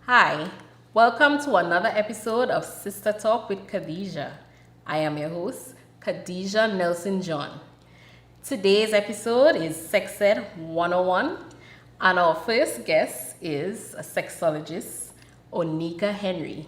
Hi, welcome to another episode of Sister Talk with Khadija. I am your host, Khadija Nelson John. Today's episode is Sex Ed 101, and our first guest is a sexologist, Onika Henry.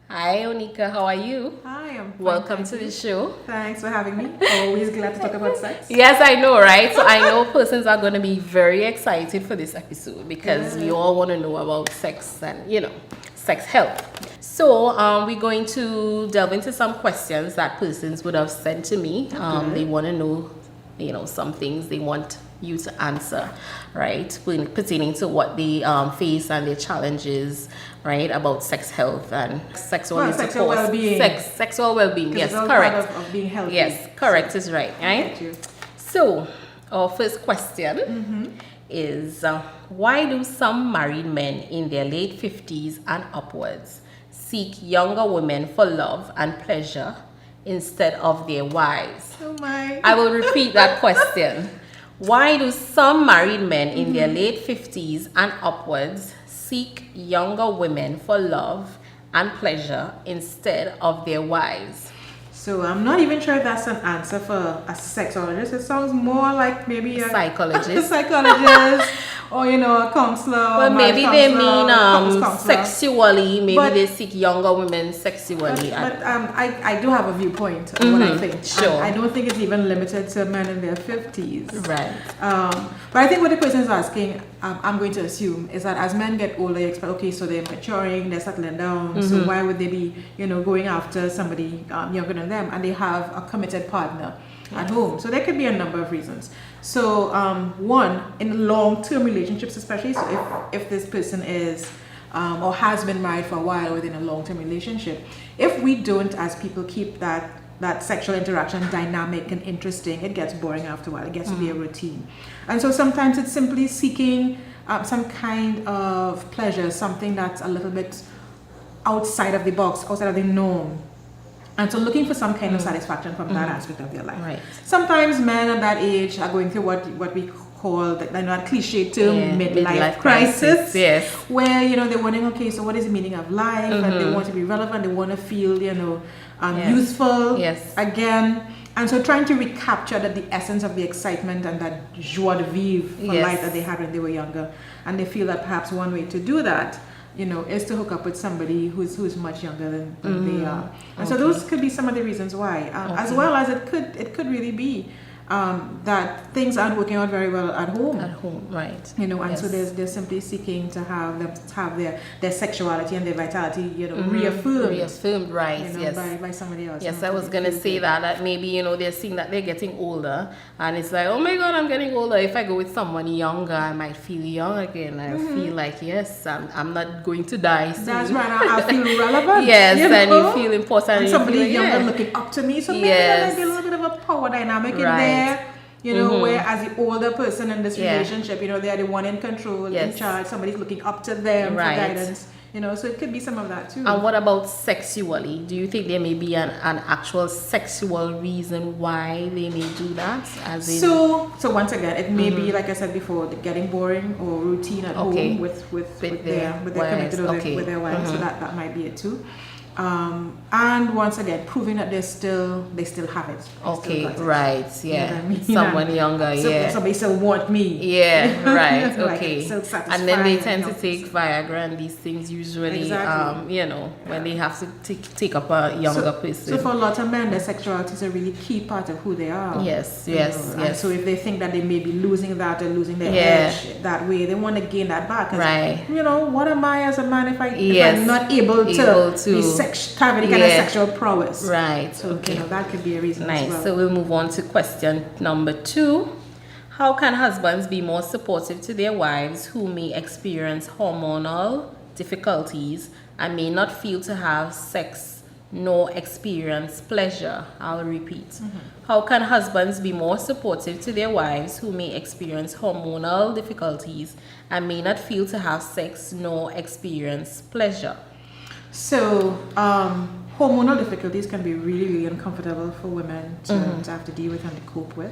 Hi, Onika, how are you? Hi, I'm fine. Welcome to the show. Thanks for having me. Always glad to talk about sex. Yes, I know, right? So I know persons are going to be very excited for this episode because we all want to know about sex and, sex health. So we're going to delve into some questions that persons would have sent to me. They want to know, some things they want you to answer, right? Pertaining to what they face and their challenges, right? About sex health and sexual well-being. Sexual well-being. Yes, it's all correct. Part of being healthy. Yes, correct is right. Right. Get you. So our first question is why do some married men in their late 50s and upwards seek younger women for love and pleasure instead of their wives? Oh my. I will repeat that question. Why do some married men in their late 50s and upwards seek younger women for love and pleasure instead of their wives? So I'm not even sure if that's an answer for a sexologist. It sounds more like maybe a Psychologist. psychologist or a counselor. Well, or maybe marriage they counselor, mean couples counselor. sexually. Maybe But- they seek younger women sexually. But I do have a viewpoint on what I think. Sure. I don't think it's even limited to men in their 50s. Right. But I think what the person is asking, I'm going to assume, is that as men get older, you expect, okay, so they're maturing, they're settling down, so why would they be, going after somebody younger than them, and they have a committed partner at home? So there could be a number of reasons. So one, in long-term relationships especially, so if this person is or has been married for a while within a long-term relationship, if we don't as people keep that sexual interaction dynamic and interesting, it gets boring after a while. It gets to be a routine. And so sometimes it's simply seeking some kind of pleasure, something that's a little bit outside of the box, outside of the norm. And so looking for some kind of satisfaction from that aspect of their life. Right. Sometimes men at that age are going through what we call that cliche term, midlife crisis. Yes. Where, they're wondering, okay, so what is the meaning of life? And they want to be relevant, they want to feel, youthful again. And so trying to recapture the essence of the excitement and that joie de vivre for life that they had when they were younger. And they feel that perhaps one way to do that, is to hook up with somebody who's much younger than they are. And so those could be some of the reasons why. As well as it could really be that things aren't working out very well at home. At home, right. And so they're simply seeking to have their sexuality and their vitality, reaffirmed, right, by somebody else. Yes, I was going to say that maybe, they're seeing that they're getting older and it's like, oh my God, I'm getting older. If I go with someone younger, I might feel young again. I feel like, yes, I'm not going to die soon. That's right. I feel relevant. Yes, and you feel important. And somebody you feel younger looking up to me. So maybe there might be a little bit of a power dynamic in there. Where as the older person in this relationship, they are the one in control, in charge. Somebody's looking up to them for guidance. So it could be some of that too. And what about sexually? Do you think there may be an actual sexual reason why they may do that? So once again, it may be, like I said before, getting boring or routine at home with their committed with their wives. So that might be it too. And once again, proving that they still have it. Right, someone younger, somebody still want me. Right, Like okay. And then they tend to take Viagra and these things usually, when they have to take up a younger person. So for a lot of men, their sexuality is a really key part of who they are. Yes. And so if they think that they may be losing that or losing their edge that way, they want to gain that back. Right. What am I as a man if I'm not able to be have any kind of sexual prowess. Right. So that could be a reason as well. So we'll move on to question number 2. How can husbands be more supportive to their wives who may experience hormonal difficulties and may not feel to have sex nor experience pleasure? I'll repeat. How can husbands be more supportive to their wives who may experience hormonal difficulties and may not feel to have sex nor experience pleasure? So, hormonal difficulties can be really, really uncomfortable for women to have to deal with and to cope with.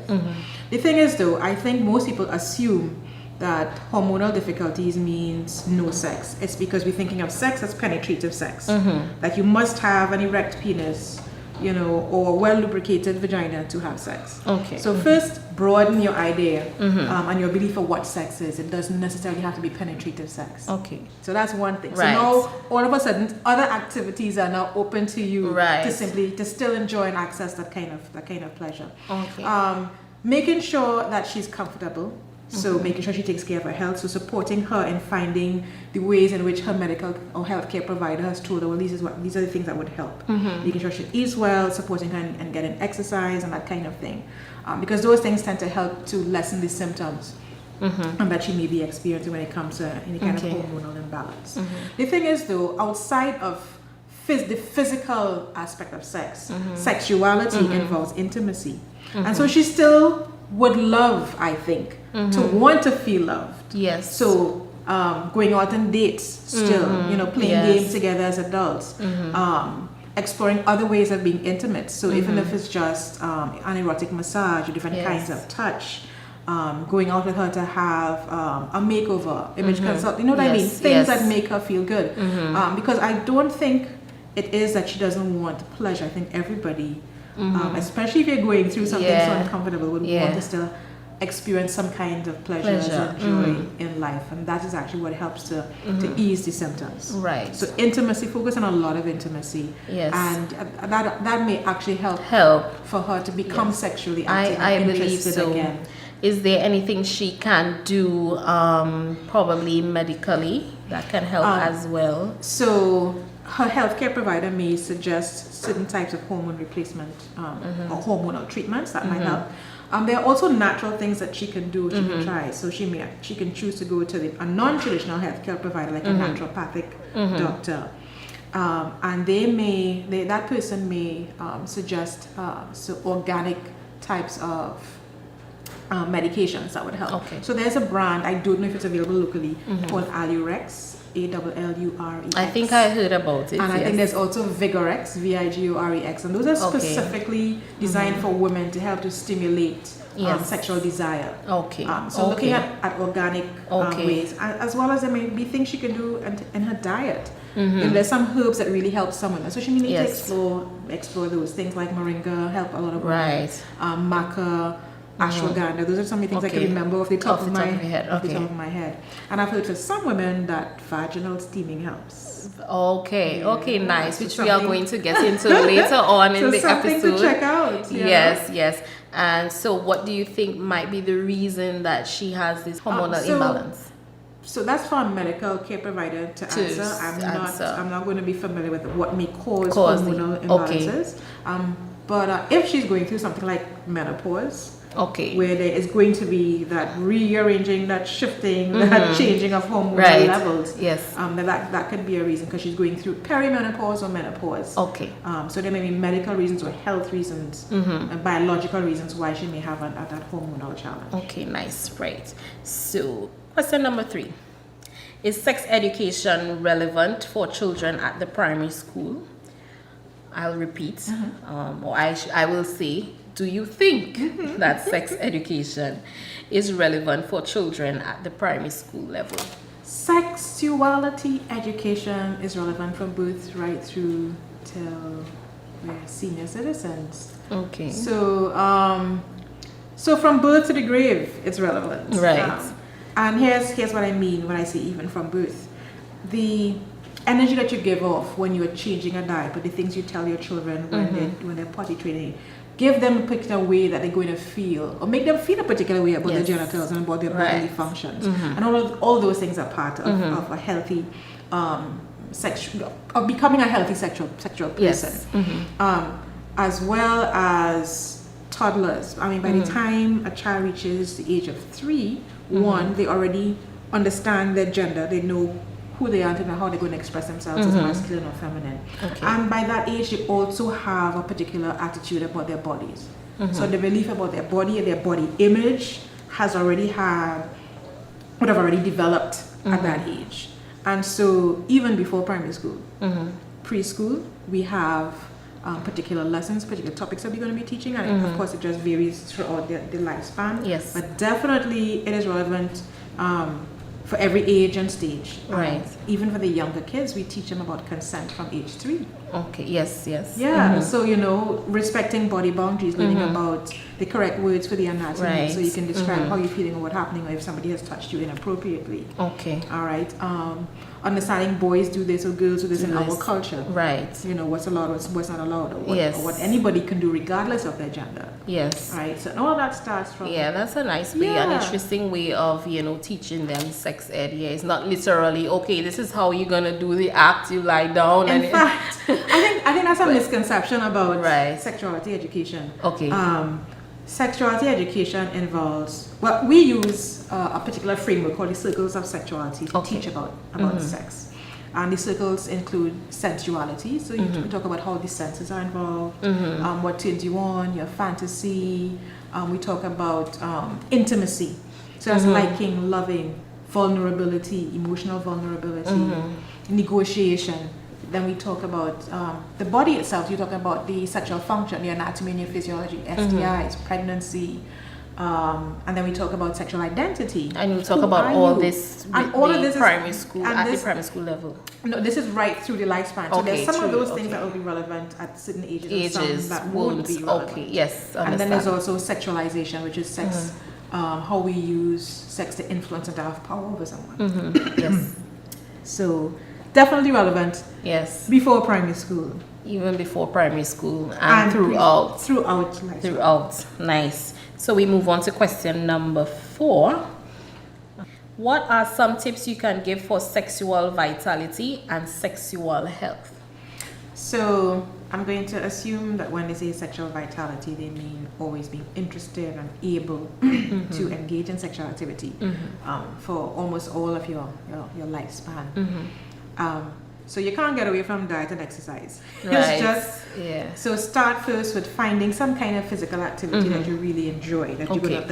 The thing is, though, I think most people assume that hormonal difficulties means no sex. It's because we're thinking of sex as penetrative sex. That you must have an erect penis, you know, or well lubricated vagina to have sex. Okay. So first, broaden your idea and your belief of what sex is. It doesn't necessarily have to be penetrative sex. Okay. So that's one thing. Right. So now, all of a sudden, other activities are now open to you Right. to still enjoy and access that kind of pleasure. Okay. Making sure that she's comfortable. So making sure she takes care of her health, so supporting her in finding the ways in which her medical or healthcare provider has told her, well, these are the things that would help. Making sure she eats well, supporting her and getting exercise and that kind of thing. Because those things tend to help to lessen the symptoms that she may be experiencing when it comes to any kind of hormonal imbalance. The thing is, though, outside of the physical aspect of sex, sexuality involves intimacy. And so she still would love, I think, to want to feel loved. Yes. So going out on dates still, you know, playing games together as adults, exploring other ways of being intimate. So even if it's just an erotic massage or different kinds of touch, going out with her to have a makeover, image consult, you know what I mean? Things that make her feel good. Because I don't think it is that she doesn't want pleasure. I think everybody, especially if you're going through something so uncomfortable, would want to still experience some kind of pleasure. And joy in life, and that is actually what helps to ease the symptoms. Right. So intimacy, focus on a lot of intimacy. Yes. And that may actually help for her to become sexually active I and believe interested so. again. Is there anything she can do, probably medically, that can help as well? So her healthcare provider may suggest certain types of hormone replacement or hormonal treatments that might help. There are also natural things that she can do, she can try. So she can choose to go to a non-traditional healthcare provider, like a naturopathic doctor. And that person may suggest organic types of medications that would help. Okay. So there's a brand, I don't know if it's available locally, called Allurex, Allelurex. I think I heard about it. And I think there's also Vigorex, Vigorex, and those are specifically designed for women to help to stimulate sexual desire. Okay. So looking at organic ways, as well as there may be things she can do in her diet. And there's some herbs that really help someone, so she may need to explore those things like moringa, help a lot of women. Maca, ashwagandha, those are some of the things I can remember off the top of my head. And I've heard for some women that vaginal steaming helps. Okay, nice. Which we are going to get into later on in the something episode. To check out. Yes. And so, what do you think might be the reason that she has this hormonal imbalance? So that's for a medical care provider to answer. I'm not going to be familiar with what may cause hormonal imbalances. But if she's going through something like menopause, where there is going to be that rearranging, that shifting, that changing of hormonal levels, that could be a reason, because she's going through perimenopause or menopause. So there may be medical reasons or health reasons and biological reasons why she may have that hormonal challenge. Okay, nice, right. So question number 3. Is sex education relevant for children at the primary school? I'll repeat, or I will say, do you think that sex education is relevant for children at the primary school level? Sexuality education is relevant from birth right through till we're senior citizens. Okay. So, so from birth to the grave, it's relevant. Right. And here's what I mean when I say even from birth. The energy that you give off when you're changing a diaper, the things you tell your children when they're potty training, give them a particular way that they're going to feel, or make them feel a particular way about their genitals and about their bodily functions. And all those things are part of a healthy of becoming a healthy sexual person. As well as toddlers. I mean, by the time a child reaches the age of 3, they already understand their gender. They know who they are and how they're going to express themselves as masculine or feminine. And by that age, they also have a particular attitude about their bodies. So the belief about their body and their body image would have already developed at that age. And so even before primary school, preschool, we have particular lessons, particular topics that we're going to be teaching, and of course it just varies throughout the lifespan. Yes. But definitely it is relevant for every age and stage. Right. Even for the younger kids, we teach them about consent from age 3. Okay. Yes. Yes. Yeah. So respecting body boundaries, learning about the correct words for the anatomy, Right. so you can describe how you're feeling or what's happening, or if somebody has touched you inappropriately. Okay. All right. Understanding boys do this or girls do this in our culture. Right. What's allowed, what's not allowed, or Yes. what anybody can do regardless of their gender. Yes. Right. So all of that starts from. Yeah, that's a nice way, an interesting way of teaching them sex ed. Yeah, it's not literally okay. This is how you're gonna do the act. You lie down. In fact, I think that's a misconception about sexuality education. Okay. Sexuality education involves, well, we use a particular framework called the circles of sexuality to teach about sex. And the circles include sensuality, so you talk about how the senses are involved, what turns you on, your fantasy. We talk about intimacy, so that's liking, loving, vulnerability, emotional vulnerability, negotiation. Then we talk about the body itself. You talk about the sexual function, your anatomy and your physiology, STIs, pregnancy, and then we talk about sexual identity. And we talk about all this and all of this primary school at the primary school level. No, this is right through the lifespan. So there's some of those things that will be relevant at certain ages and some that won't be relevant. Okay, yes, understand. And then there's also sexualization, which is sex, how we use sex to influence and to have power over someone. Yes. So definitely relevant. Yes. Before primary school. Even before primary school and throughout. Throughout. Nice. So we move on to question number 4. What are some tips you can give for sexual vitality and sexual health? So I'm going to assume that when they say sexual vitality, they mean always being interested and able to engage in sexual activity for almost all of your lifespan. So you can't get away from diet and exercise. Right. It's just So start first with finding some kind of physical activity that you really enjoy, that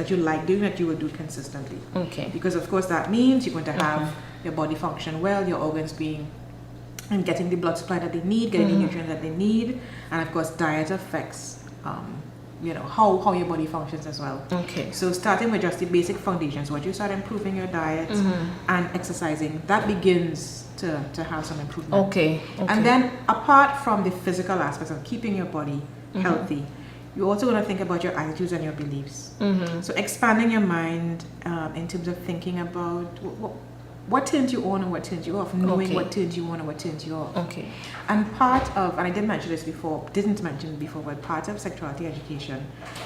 you like doing, that you will do consistently. Okay. Because of course that means you're going to have your body function well, your organs being and getting the blood supply that they need, getting the nutrients that they need, and of course diet affects how your body functions as well. Okay. So starting with just the basic foundations, once you start improving your diet and exercising, that begins to have some improvement. Okay. And then apart from the physical aspects of keeping your body healthy, you're also going to think about your attitudes and your beliefs. So expanding your mind in terms of thinking about what turns you on and what turns you off, knowing what turns you on and what turns you off. Okay. And and I didn't mention it before, but part of sexuality education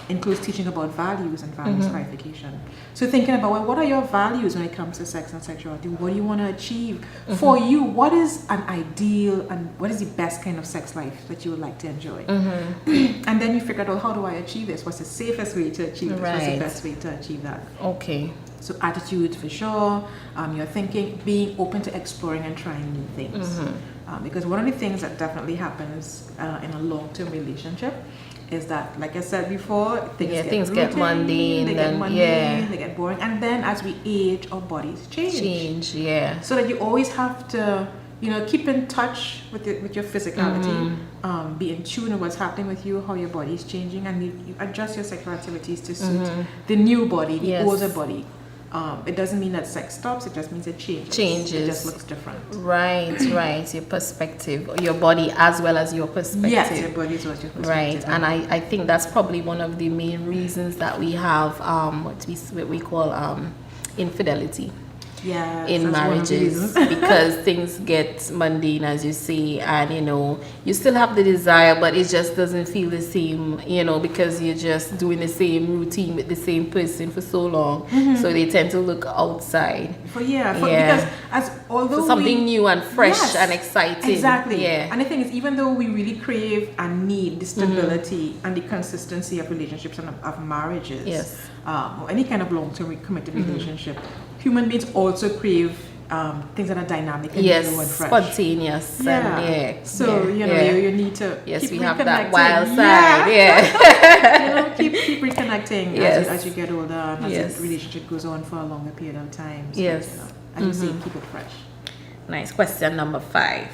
includes teaching about values and values clarification. So thinking about, well, what are your values when it comes to sex and sexuality? What do you want to achieve? For you, what is an ideal and what is the best kind of sex life that you would like to enjoy? And then you figure out, how do I achieve this? What's the safest way to achieve this? What's the best way to achieve that? Okay. So attitude for sure, your thinking, being open to exploring and trying new things. Because one of the things that definitely happens in a long-term relationship is that, like I said before, things get mundane, they get boring, and then as we age, our bodies change. So that you always have to, keep in touch with your physicality, be in tune with what's happening with you, how your body is changing, and you adjust your sexual activities to suit the new body, the older body. It doesn't mean that sex stops, it just means it changes. It just looks different. Right. Your perspective, your body as well as your perspective. Yes, your body as well as your perspective. Right, and I think that's probably one of the main reasons that we have what we call infidelity. In marriages because things get mundane, as you say, and you still have the desire, but it just doesn't feel the same, because you're just doing the same routine with the same person for so long. So they tend to look outside because although something new and fresh and exciting. Exactly. And the thing is, even though we really crave and need the stability and the consistency of relationships and of marriages, or any kind of long-term committed relationship, human beings also crave things that are dynamic and new and fresh. Spontaneous. So you need to keep we reconnecting. have that wild side. Keep reconnecting as you get older, as the relationship goes on for a longer period of time. So, as you say, keep it fresh. Nice. Question number 5.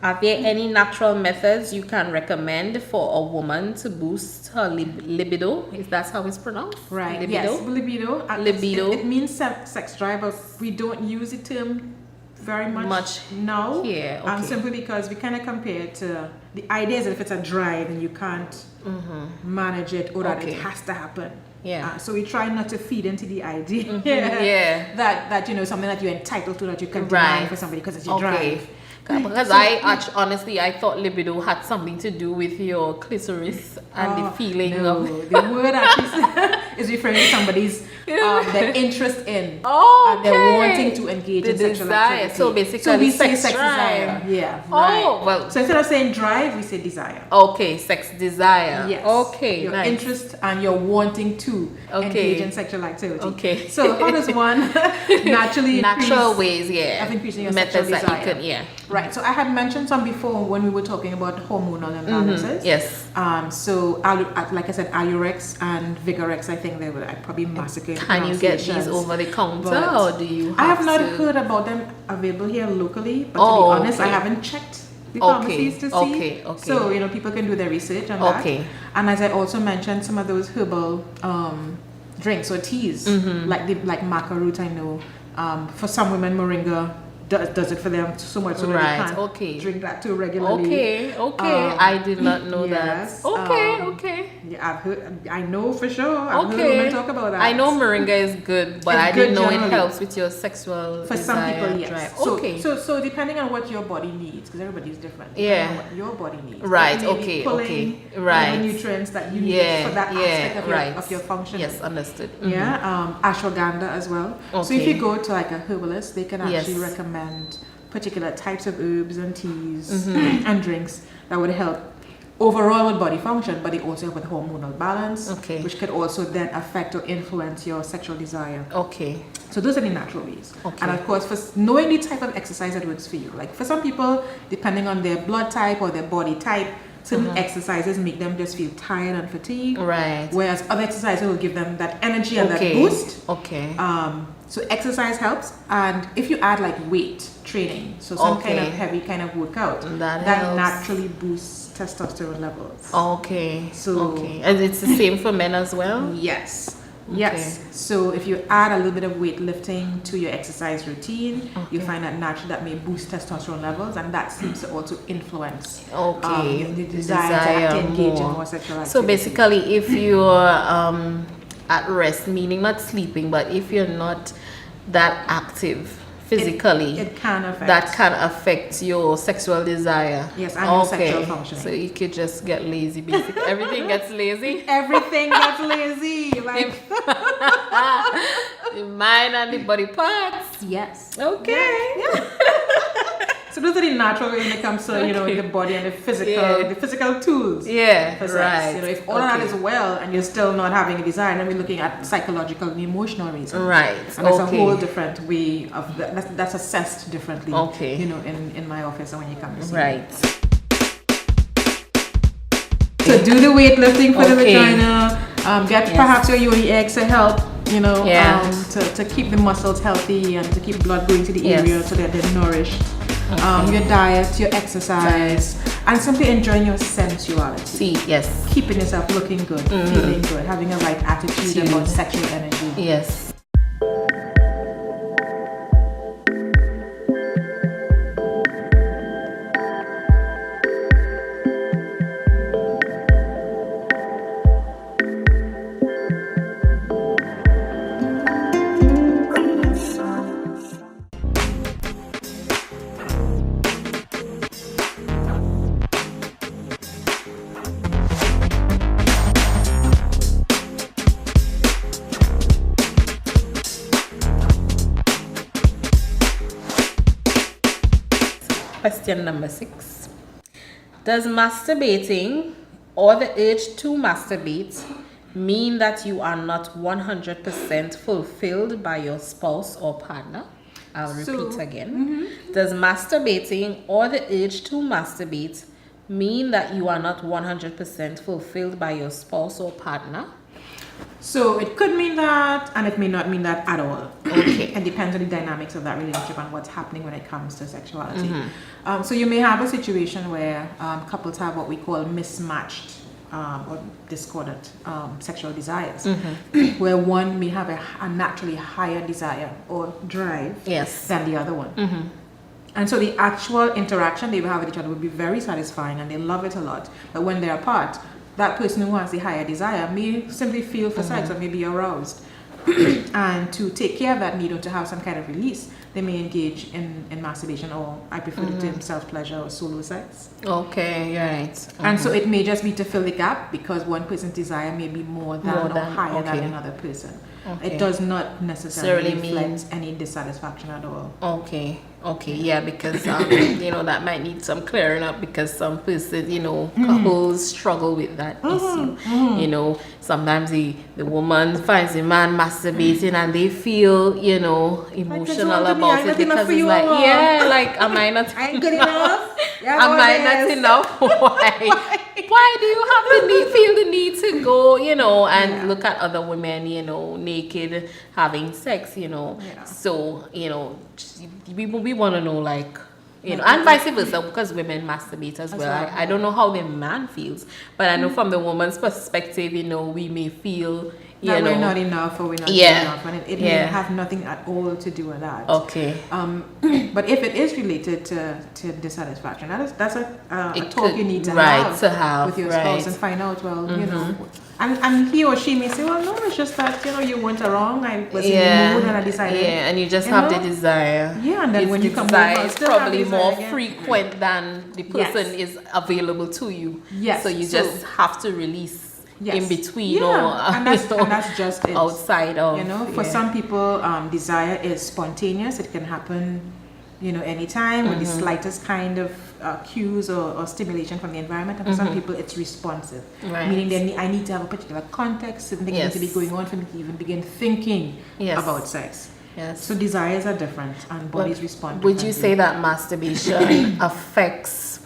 Are there any natural methods you can recommend for a woman to boost her libido? Is that how it's pronounced? Right. Libido? Yes. Libido. Libido. It means sex drive, but we don't use the term very much now. Yeah. Okay. Simply because we kind of compare it to the idea is that if it's a drive and you can't manage it or that it has to happen. Yeah. So we try not to feed into the idea Yeah. that something that you're entitled to that you can deny for somebody because it's your drive. Because honestly, I thought libido had something to do with your clitoris and the feeling of... the word actually is referring to somebody's their interest in and they're wanting to engage in sexual desire. activity. So basically, we say sex desire. Yeah. Oh, well. So instead of saying drive, we say desire. Okay, sex desire. Yes. Okay, your nice. interest and your wanting to engage in sexual activity. Okay. So how does one naturally natural ways, of increasing your methods sexual that desire? you can, Right. So I had mentioned some before when we were talking about hormonal imbalances. Yes. So like I said, Alurex and Vigorex, I think they were probably massacred. Can you get these over the counter, or do you? I have not heard about them available here locally, but to be honest, I haven't checked the pharmacies to see. Okay. So people can do their research on that. And as I also mentioned, some of those herbal drinks or teas, like maca root, I know. For some women, moringa does it for them so much so that they can't drink that too regularly. I did not know that. Yeah, I've heard. I know for sure. I've heard women talk about that. I know moringa is good, but I didn't know it helps with your sexual for some people. Yes. Drive. So depending on what your body needs, because everybody's different. Yeah. What your body needs. Right. Pulling Right. The nutrients that you need for that aspect of your function. Yes, understood. Yeah. Ashwagandha as well. So if you go to like a herbalist, they can actually recommend particular types of herbs and teas and drinks that would help overall with body function, but they also help with hormonal balance, which could also then affect or influence your sexual desire. So those are the natural ways. And of course, for knowing the type of exercise that works for you. Like for some people, depending on their blood type or their body type, certain exercises make them just feel tired and fatigued. Right. Whereas other exercises will give them that energy and that boost. So exercise helps, and if you add like weight training, so some kind of heavy kind of workout, that naturally boosts testosterone levels. And it's the same for men as well? Yes. So if you add a little bit of weightlifting to your exercise routine, you find that naturally that may boost testosterone levels, and that seems to also influence the desire to engage in more sexual activity. So basically, if you're at rest, meaning not sleeping, but if you're not that active physically, it can affect. That can affect your sexual desire. Yes, and your sexual functioning. So you could just get lazy, basically. Everything gets lazy. Everything gets lazy. Like the mind and the body parts. Yes. Okay. So those are the natural ways when it comes to the body and the physical tools. For sex. If all of that is well and you're still not having a desire, then we're looking at psychological and emotional reasons. Right. And that's a whole different way of that's assessed differently. In my office and when you come to see me. So do the weightlifting for the vagina. Get perhaps your yoni eggs to help. To keep the muscles healthy and to keep blood going to the area so that they're nourished. Your diet, your exercise, and simply enjoying your sensuality. Keeping yourself looking good, feeling good, having a right attitude about sexual energy. Question number 6. Does masturbating or the urge to masturbate mean that you are not 100% fulfilled by your spouse or partner? I'll repeat again. Does masturbating or the urge to masturbate mean that you are not 100% fulfilled by your spouse or partner? So it could mean that, and it may not mean that at all. Okay. It depends on the dynamics of that relationship and what's happening when it comes to sexuality. So you may have a situation where couples have what we call mismatched or discordant sexual desires, where one may have a naturally higher desire or drive than the other one. And so the actual interaction they will have with each other will be very satisfying and they love it a lot. But when they're apart, that person who has the higher desire may simply feel for sex or may be aroused. And to take care of that need or to have some kind of release, they may engage in masturbation, or I prefer the term self-pleasure or solo sex. Okay, you're right. And so it may just be to fill the gap because one person's desire may be more than or higher than another person. It does not necessarily reflect any dissatisfaction at all. Okay, yeah, because that might need some clearing up because some persons, couples struggle with that issue. Sometimes the woman finds the man masturbating and they feel, emotional about it because it's like, am I not I ain't good enough? Am I not enough? Why do you have feel the need to go, and look at other women, naked having sex, So, we want to know, and vice versa, because women masturbate as well. I don't know how the man feels, but I know from the woman's perspective, we may feel, that we're not enough or we're not good enough, and it may have nothing at all to do with that. Okay. But if it is related to dissatisfaction, that's a talk you need to have with your spouse and find out, and he or she may say, well, no, it's just that, you went wrong, I was in the mood and I decided. Yeah, and you just have the desire. Yeah, and then when you come over, it's probably more frequent than the person is available to you. Yes. So you just have to release in between and that's just it. Outside of for some people desire is spontaneous. It can happen anytime with the slightest kind of cues or stimulation from the environment, and for some people it's responsive, meaning I need to have a particular context, something needs to be going on for me to even begin thinking about sex. So desires are different and bodies respond differently. Would you say that masturbation affects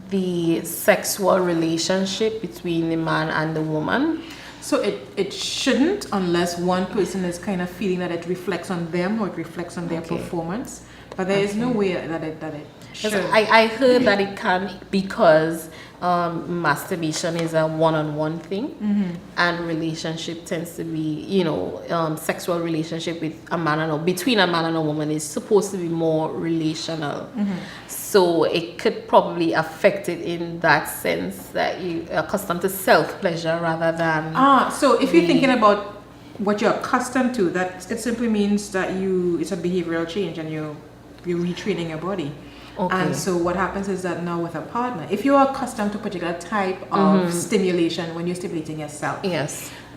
the sexual relationship between the man and the woman? So it shouldn't, unless one person is kind of feeling that it reflects on them or it reflects on their performance. But there is no way that it should. I heard that it can, because masturbation is a one-on-one thing, and relationship tends to be, sexual relationship with a man and between a man and a woman is supposed to be more relational. So it could probably affect it in that sense that you are accustomed to self-pleasure rather than... So if you're thinking about what you're accustomed to, that it simply means that it's a behavioral change and you're retraining your body. And so what happens is that now with a partner, if you're accustomed to a particular type of stimulation when you're stimulating yourself,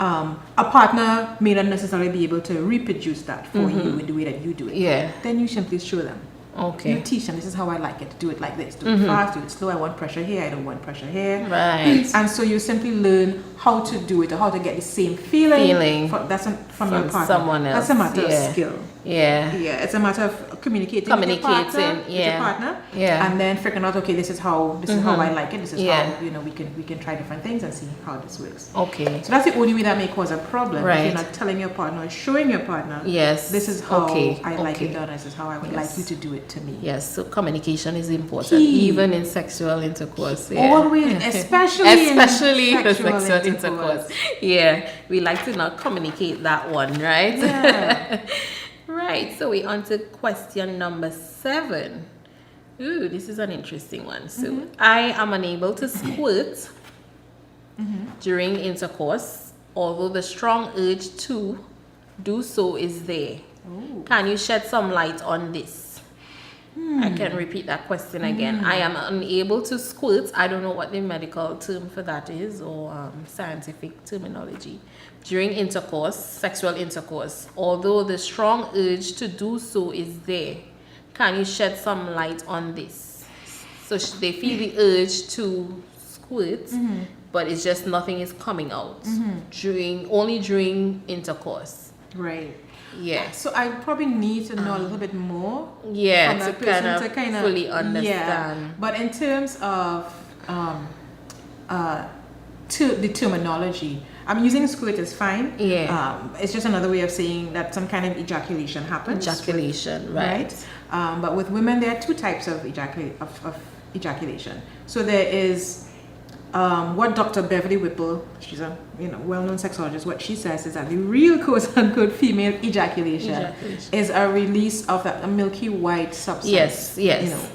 a partner may not necessarily be able to reproduce that for you in the way that you do it. Then you simply show them. You teach them, this is how I like it. Do it like this. Do it fast, do it slow. I want pressure here. I don't want pressure here. Right. And so you simply learn how to do it or how to get the same feeling from your partner. Someone else. That's a matter of skill. Yeah. It's a matter of communicating with your partner, and then figuring out, okay, this is how I like it. This is how we can try different things and see how this works. Okay. So that's the only way that may cause a problem. If you're not telling your partner or showing your partner, this is how I like it done. This is how I would like you to do it to me. Yes. So communication is important, even in sexual intercourse. Always, especially in sexual intercourse. Yeah, we like to not communicate that one, right? Yeah. Right, so we're on to question number 7. Ooh, this is an interesting one. So, I am unable to squirt during intercourse, although the strong urge to do so is there. Ooh. Can you shed some light on this? I can repeat that question again. I am unable to squirt. I don't know what the medical term for that is, or scientific terminology. During intercourse, sexual intercourse, although the strong urge to do so is there. Can you shed some light on this? So they feel the urge to squirt, but it's just nothing is coming out only during intercourse. Right. Yeah. So I probably need to know a little bit more. Yeah, to kind of fully understand. Yeah. But in terms of the terminology, I'm using squirt is fine. Yeah. It's just another way of saying that some kind of ejaculation happens. Ejaculation, right. But with women, there are two types of ejaculation. So there is what Dr. Beverly Whipple, she's a well-known sexologist, what she says is that the real quote-unquote female ejaculation is a release of a milky white substance. Yes.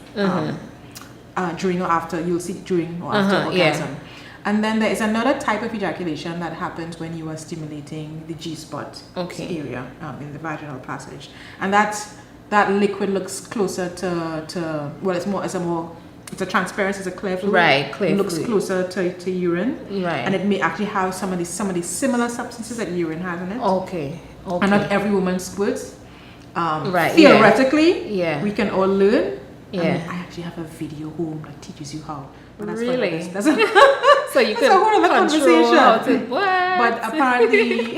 During or after, you'll see during or after orgasm. Yeah. And then there is another type of ejaculation that happens when you are stimulating the G-spot area in the vaginal passage, and that liquid looks closer to it's a transparent, it's a clear fluid. Right, clear It looks fluid. closer to urine. Right. And it may actually have some of these similar substances that urine has in it. Okay. And not every woman squirts. Right. Theoretically, yeah. we can all learn. Yeah. I actually have a video home that teaches you how. But that's really? That's so you can a whole other control how to, what? But apparently,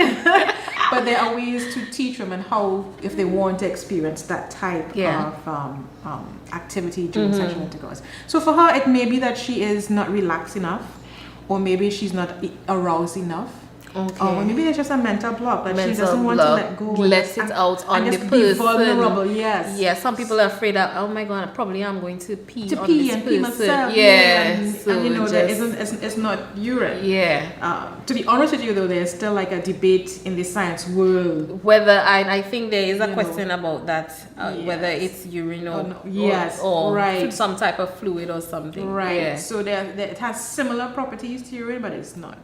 but there are ways to teach women how, if they want to experience that type of activity during sexual intercourse. So for her, it may be that she is not relaxed enough, or maybe she's not aroused enough. Okay. Or maybe there's just a mental block that she doesn't want to let go. Let it out on the just person. Be vulnerable, yes. Yeah, some people are afraid that, oh my God, probably I'm going to pee on pee this and person. pee myself. Yeah. So and it's not urine. Yeah. To be honest with you though, there's still like a debate in the science world. Whether, I think there is a question about that, whether it's urine or right. some type of fluid or something. Right. Yeah. So it has similar properties to urine, but it's not.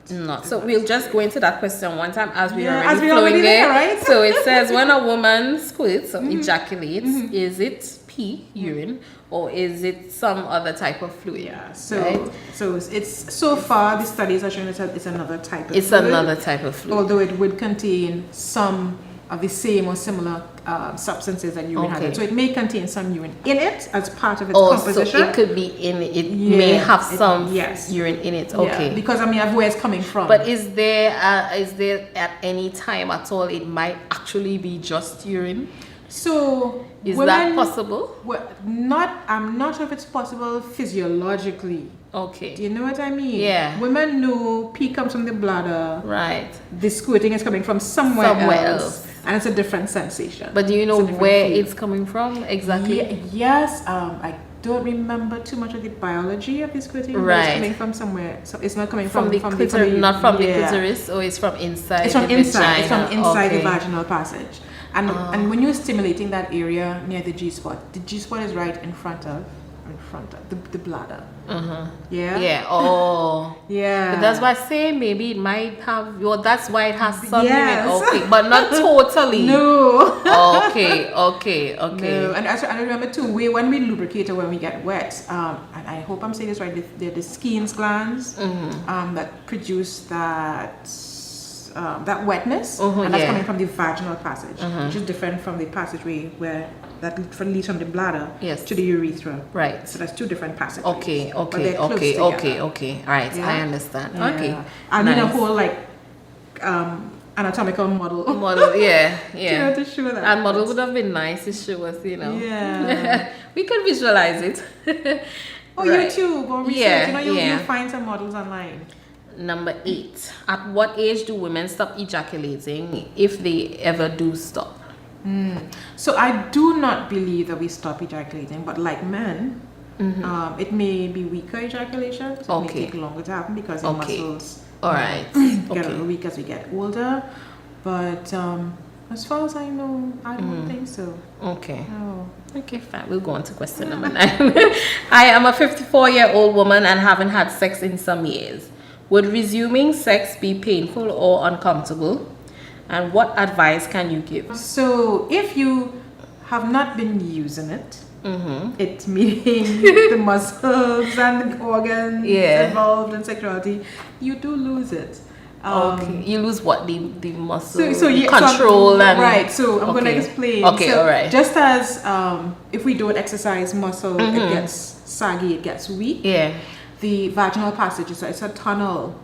So we'll just go into that question one time as we are already flowing there. Right? So it says, when a woman squirts or ejaculates, is it pee, urine, or is it some other type of fluid? Yeah. So it's so far the studies are showing it's another type of fluid. It's another type of fluid. Although it would contain some of the same or similar substances that urine has. So it may contain some urine in it as part of its composition. So it could be in it. It may have some urine in it. Okay. Yeah, because I have where it's coming from. But is there at any time at all it might actually be just urine? So is that possible? I'm not sure if it's possible physiologically. Okay. Do you know what I mean? Yeah. Women know pee comes from the bladder. Right. The squirting is coming from somewhere else. And it's a different sensation. But do you know where it's coming from exactly? Yes. I don't remember too much of the biology of the squirting. Right. It's coming from somewhere. So it's not coming from the clitoris, not from the clitoris, or it's from inside. It's from inside. It's from inside the Okay. vaginal passage. And when you're stimulating that area near the G-spot, the G-spot is right in front of the bladder. Yeah. Yeah. Oh. Yeah. But that's why I say maybe it might have. Well, that's why it has some urine. Okay, but not totally. No. Okay. No. And I remember too. When we lubricate or when we get wet, and I hope I'm saying this right. They're the Skene's glands that produce that wetness, and that's coming from the vaginal passage, which is different from the passageway that leads from the bladder to the urethra. Right. So that's two different passages. Okay. All right. Yeah? I understand. Yeah. Okay. I need a whole anatomical model. Yeah. To show that. And model would have been nice to show us, Yeah. We could visualize it. YouTube or research. Yeah. You'll find some models online. Number 8. At what age do women stop ejaculating, if they ever do stop? So I do not believe that we stop ejaculating, but like men, it may be weaker ejaculation. So it may take longer to happen because the muscles get a little weak as we get older. But as far as I know, I don't think so. Okay. No. Okay, fine. We'll go on to question number 9. I am a 54-year-old woman and haven't had sex in some years. Would resuming sex be painful or uncomfortable? And what advice can you give? So if you have not been using it, it meaning the muscles and the organs involved in sexuality, you do lose it. You lose what? The muscle control and right. So I'm going to explain. Okay, so all right. Just as if we don't exercise muscle, it gets saggy, it gets weak. Yeah. The vaginal passage is a tunnel.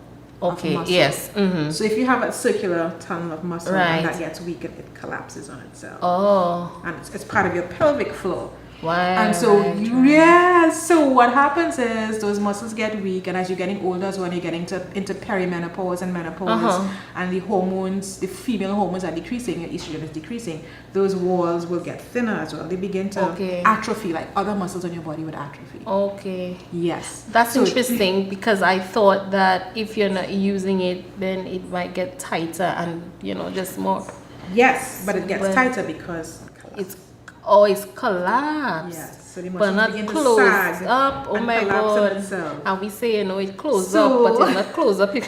Okay. Of muscle. Yes. So if you have a circular tunnel of muscle and that gets weak, it collapses on itself. Oh. And it's part of your pelvic floor. Wow. And so, so what happens is those muscles get weak, and as you're getting older, is when you're getting into perimenopause and menopause, and the hormones, the female hormones are decreasing, your estrogen is decreasing. Those walls will get thinner as well. They begin to atrophy, like other muscles on your body would atrophy. Okay. Yes. That's interesting, because I thought that if you're not using it, then it might get tighter and, just more. Yes, but it gets tighter because it's collapsed. Yes. So the but not closed up. Oh my God. And we say, it closed up, but it's not closed up. It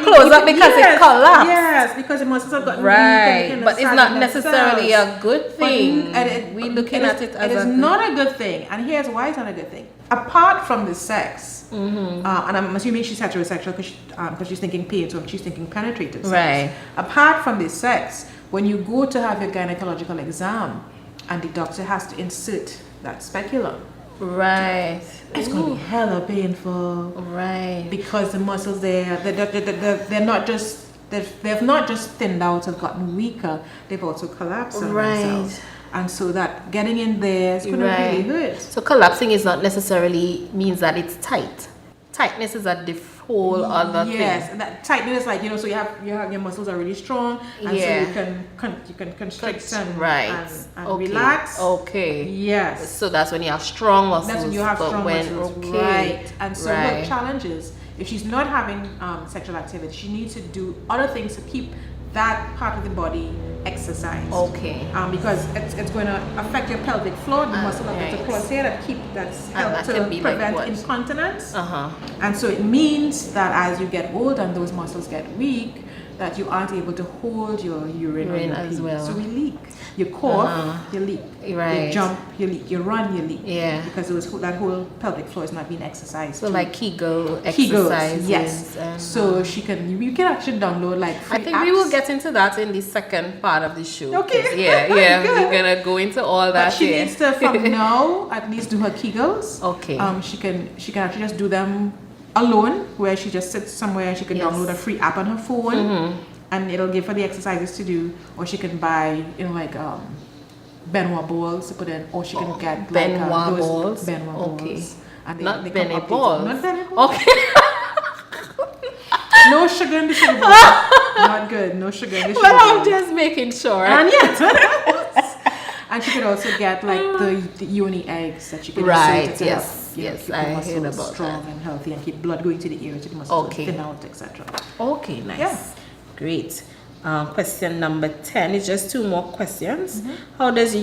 closed up because it collapsed. Yes, because the muscles have gotten weak. Right, but it's not necessarily a good thing. We're looking at it as it is not a good thing. And here's why it's not a good thing. Apart from the sex, and I'm assuming she's heterosexual because she's thinking pain, so she's thinking penetrative sex. Right. Apart from the sex, when you go to have your gynecological exam, and the doctor has to insert that speculum. Right. It's going to be hella painful. Right. Because the muscles there, they're not just, they've not just thinned out or gotten weaker, they've also collapsed on themselves. And so that getting in there is going to really hurt. So collapsing is not necessarily means that it's tight. Tightness is a whole other thing. Yes, and that tightness, like so you have your muscles are really strong, and so you can constrict and relax. Okay. Yes. So that's when you have strong muscles. That's when you have strong muscles. Right. And so her challenge is, if she's not having sexual activity, she needs to do other things to keep that part of the body exercised. Okay. Because it's going to affect your pelvic floor, the muscle of the crosshair that help to prevent incontinence. And so it means that as you get older and those muscles get weak, that you aren't able to hold your urine as well. So we leak. You cough, you leak. Right. You jump, you leak. You run, you leak. Yeah. Because that whole pelvic floor is not being exercised. So like Kegel exercises. Yes. So you can actually download like free I think apps. we will get into that in the second part of the show. Okay. Yeah. We're gonna go into all that. But she needs to, from now, at least do her Kegels. Okay. She can actually just do them alone, where she just sits somewhere and she can download a free app on her phone, and it'll give her the exercises to do, or she can buy Benoit balls to put in, or she can get Benoit balls. Benoit balls. And not Benoit balls. Not Benoit balls. Okay. No sugar in the sugar bowl. Not good. No sugar in the sugar bowl. But I'm just making sure. And and she could also get like the uni eggs that she can insert to help keep the muscles strong and healthy and keep blood going to the ear, to the muscles thin out, etc. Okay, nice. Yeah. Great. Question number 10 is just two more questions. How does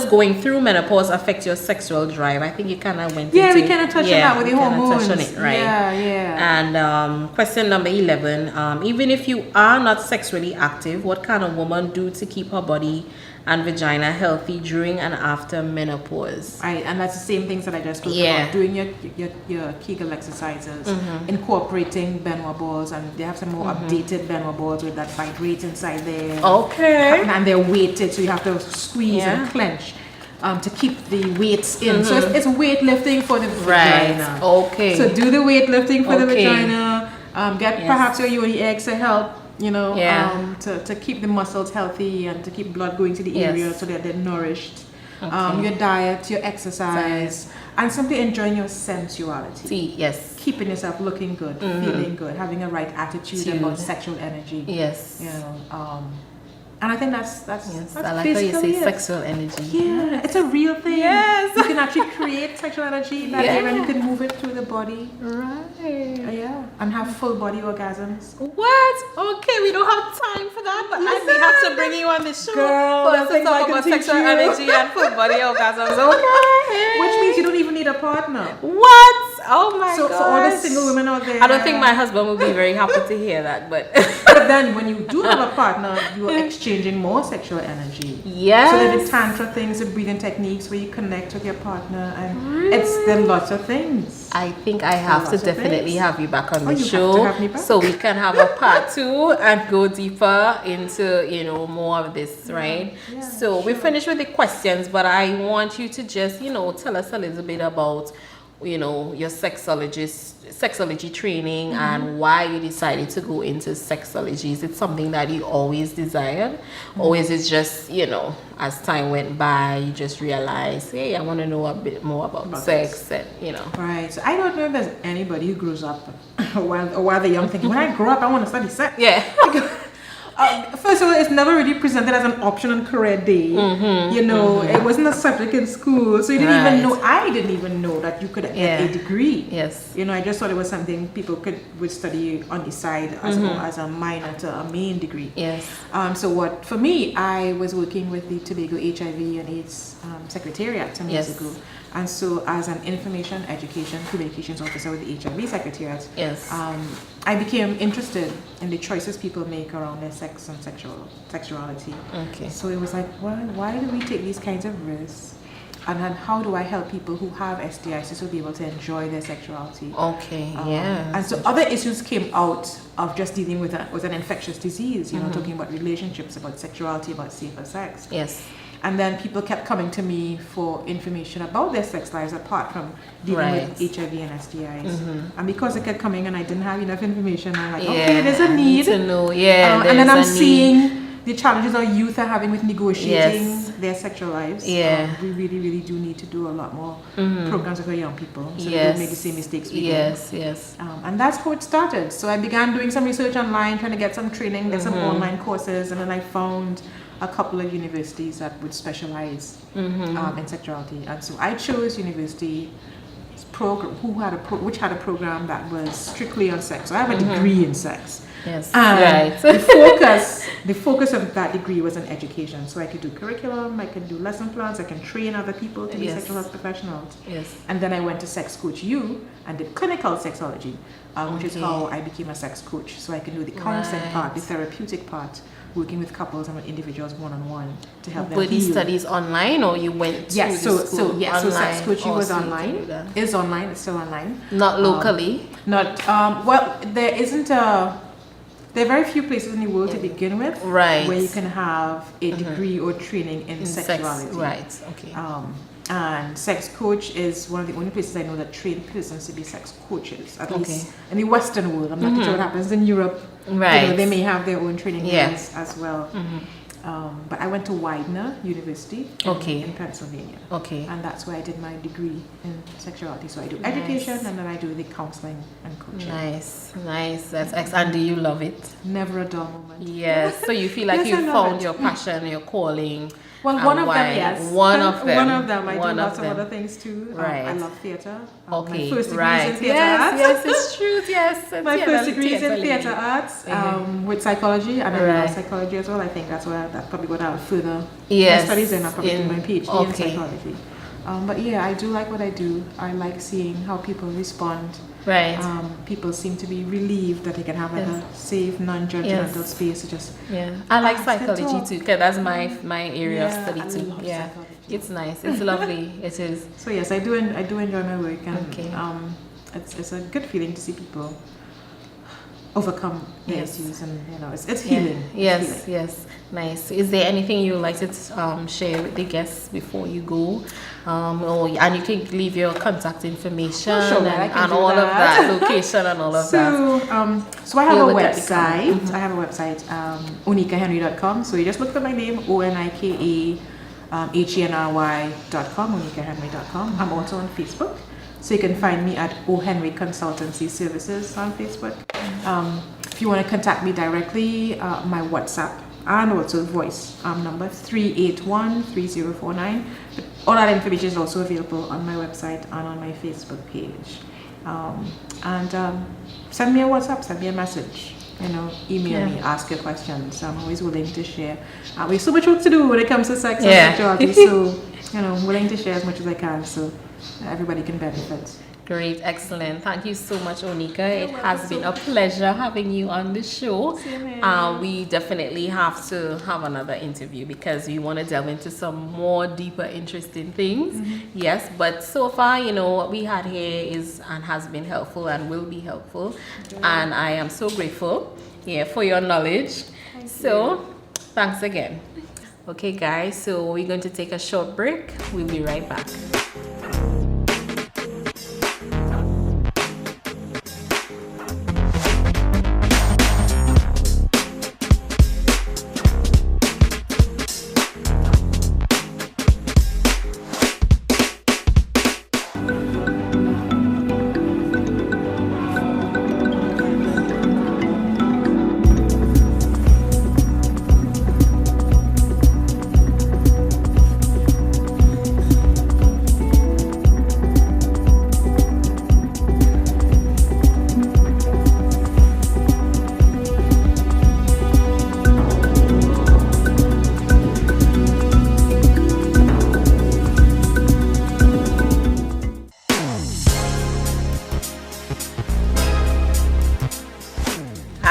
going through menopause affect your sexual drive? I think you kind of went into we kind of touched on that with the hormones. Touch on it, right? Yeah. And question number 11, even if you are not sexually active, what can a woman do to keep her body and vagina healthy during and after menopause? Right, and that's the same things that I just talked about. Doing your Kegel exercises, incorporating Benoit balls, and they have some more updated Benoit balls with that vibrate inside there. Okay. And they're weighted, so you have to squeeze and clench to keep the weights in. So it's weightlifting for the vagina. Okay. So do the weightlifting for the vagina. Get perhaps your uni eggs to help. To keep the muscles healthy and to keep blood going to the area so that they're nourished. Your diet, your exercise, and simply enjoying your sensuality. Keeping yourself looking good, feeling good, having a right attitude about sexual energy. And I think that's I like how you say sexual energy. Yeah, it's a real thing. Yes. You can actually create sexual energy that and you can move it through the body. Right. And have full body orgasms. What? Okay, we don't have time for that, but I may have to bring you on the show for us to talk about sexual energy and full body orgasms. Okay. Which means you don't even need a partner. What? Oh my god. So for all the single women out there, I don't think my husband will be very happy to hear that, but but then when you do have a partner, you are exchanging more sexual energy. Yes. So there's the tantra things, the breathing techniques where you connect with your partner, and there are lots of things. I think I have to definitely have you back on the show so we can have a part 2 and go deeper into more of this, right? So we're finished with the questions, but I want you to just tell us a little bit about you know, your sexology training and why you decided to go into sexology? Is it something that you always desired, or is it just, you know, as time went by, you just realized, hey, I want to know a bit more about sex, and you know? Right. So I don't know if there's anybody who grows up while they're young thinking, when I grow up, I want to study sex. Yeah. First of all, it's never really presented as an option on career day. You know, it wasn't a subject in school, so you didn't even know. I didn't even know that you could get a degree. Yes. You know, I just thought it was something people would study on the side as a minor to a main degree. Yes. So what for me, I was working with the Tobago HIV and AIDS Secretariat some years ago. And so, as an information, education, communications officer with the HIV Secretariat, I became interested in the choices people make around their sex and sexuality. Okay. So it was like, why do we take these kinds of risks? And then how do I help people who have STIs to be able to enjoy their sexuality? Okay, And so other issues came out of just dealing with an infectious disease, you know, talking about relationships, about sexuality, about safer sex. Yes. And then people kept coming to me for information about their sex lives apart from dealing with HIV and STIs. And because they kept coming and I didn't have enough information, I'm like, okay, there's a need. To know. Yeah, and then I'm seeing the challenges our youth are having with negotiating their sexual lives. Yeah. We really, really do need to do a lot more programs for young people so they don't make the same mistakes we do. Yes. And that's how it started. So I began doing some research online, trying to get some training, get some online courses, and then I found a couple of universities that would specialize in sexuality. And so I chose university which had a program that was strictly on sex. So I have a degree in sex. Yes. And the focus of that degree was in education. So I could do curriculum, I could do lesson plans, I can train other people to be sexual health professionals. Yes. And then I went to Sex Coach U and did clinical sexology, which is how I became a sex coach. So I can do the counseling part, the therapeutic part, working with couples and with individuals one-on-one to help them heal. Were these heal. studies online, or you went to the school? So Sex Coach U was online. It's online. It's still online. Not locally. Well, there isn't there are very few places in the world to begin with, where you can have a degree or training in sexuality. Okay. And Sex Coach is one of the only places I know that train persons to be sex coaches, at least in the Western world. I'm not sure what happens in Europe. Right. You know, they may have their own training as well. But I went to Widener University in Pennsylvania. Okay. And that's where I did my degree in sexuality. So I do education and then I do the counseling and coaching. Nice. That's excellent. And do you love it? Never a dull moment. Yes. So you feel like you found your passion, your calling. Well, one of them, yes. One of them. I do lots of other things too. I love theatre. Okay. My first degree is in theatre arts. Yes, it's true. Yes. My first degree is in theatre arts with psychology and I love psychology as well. I think that's probably what I'll further my studies in. I'll probably do my PhD in psychology. But yeah, I do like what I do. I like seeing how people respond. Right. People seem to be relieved that they can have a safe, non-judgmental space to just. Yeah. I like psychology too, because that's my area of study too. Yeah. Psychology. It's nice. It's lovely. It is. So yes, I do enjoy my work, and it's a good feeling to see people overcome their issues, and it's healing. Yes. Nice. Is there anything you would like to share with the guests before you go? And you can leave your contact information and all of that, location and all of that. So I have a website. I have a website, onikahenry.com. So you just look for my name, ONIKAHENRY.com, onikahenry.com. I'm also on Facebook. So you can find me at O Henry Consultancy Services on Facebook. If you want to contact me directly, my WhatsApp and also voice number 381-3049. All that information is also available on my website and on my Facebook page. Send me a WhatsApp, send me a message. Email me, ask your questions. I'm always willing to share. We have so much work to do when it comes to sex and sexuality, so willing to share as much as I can so everybody can benefit. Great, excellent. Thank you so much, Onika. It has been a pleasure having you on the show. We definitely have to have another interview because we want to delve into some more deeper, interesting things. Yes, but so far, what we had here is and has been helpful and will be helpful. And I am so grateful for your knowledge. Thanks again. Okay, guys, so we're going to take a short break. We'll be right back.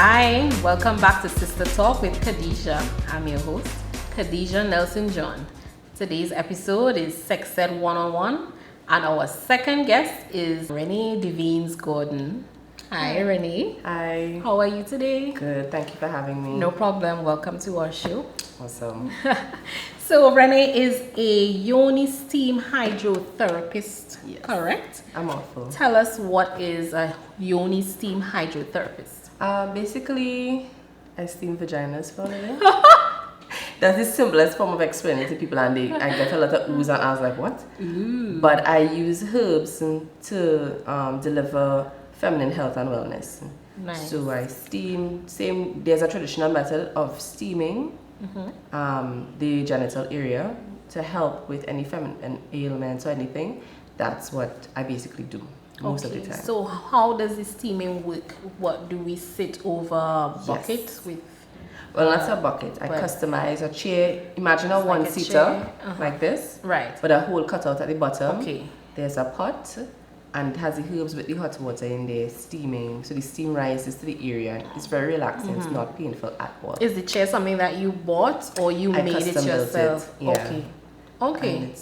Hi, welcome back to Sister Talk with Khadija. I'm your host, Khadija Nelson John. Today's episode is Sex Ed 101, and our second guest is Renee Devines Gordon. Hi, Renee. Hi. How are you today? Good. Thank you for having me. No problem. Welcome to our show. Awesome. So, Renee is a yoni steam hydrotherapist, Yes. correct? I'm awful. Tell us what is a yoni steam hydrotherapist. Basically, I steam vaginas for a living. That's the simplest form of explaining to people, and I get a lot of oohs and ahs like, what? Ooh. But I use herbs to deliver feminine health and wellness. Nice. So I steam. There's a traditional method of steaming the genital area to help with any feminine ailments or anything. That's what I basically do most of the time. So how does the steaming work? What do we sit over a bucket Yes. with? Well, that's a bucket. I but- customize a chair. Imagine a It's like a one-seater chair. like this, Right. with a hole cut out at the bottom. Okay. There's a pot, and it has the herbs with the hot water in there steaming. So the steam rises to the area. It's very relaxing. It's not painful at all. Is the chair something that you bought or you I made it custom built yourself? it, yeah. Okay. Okay.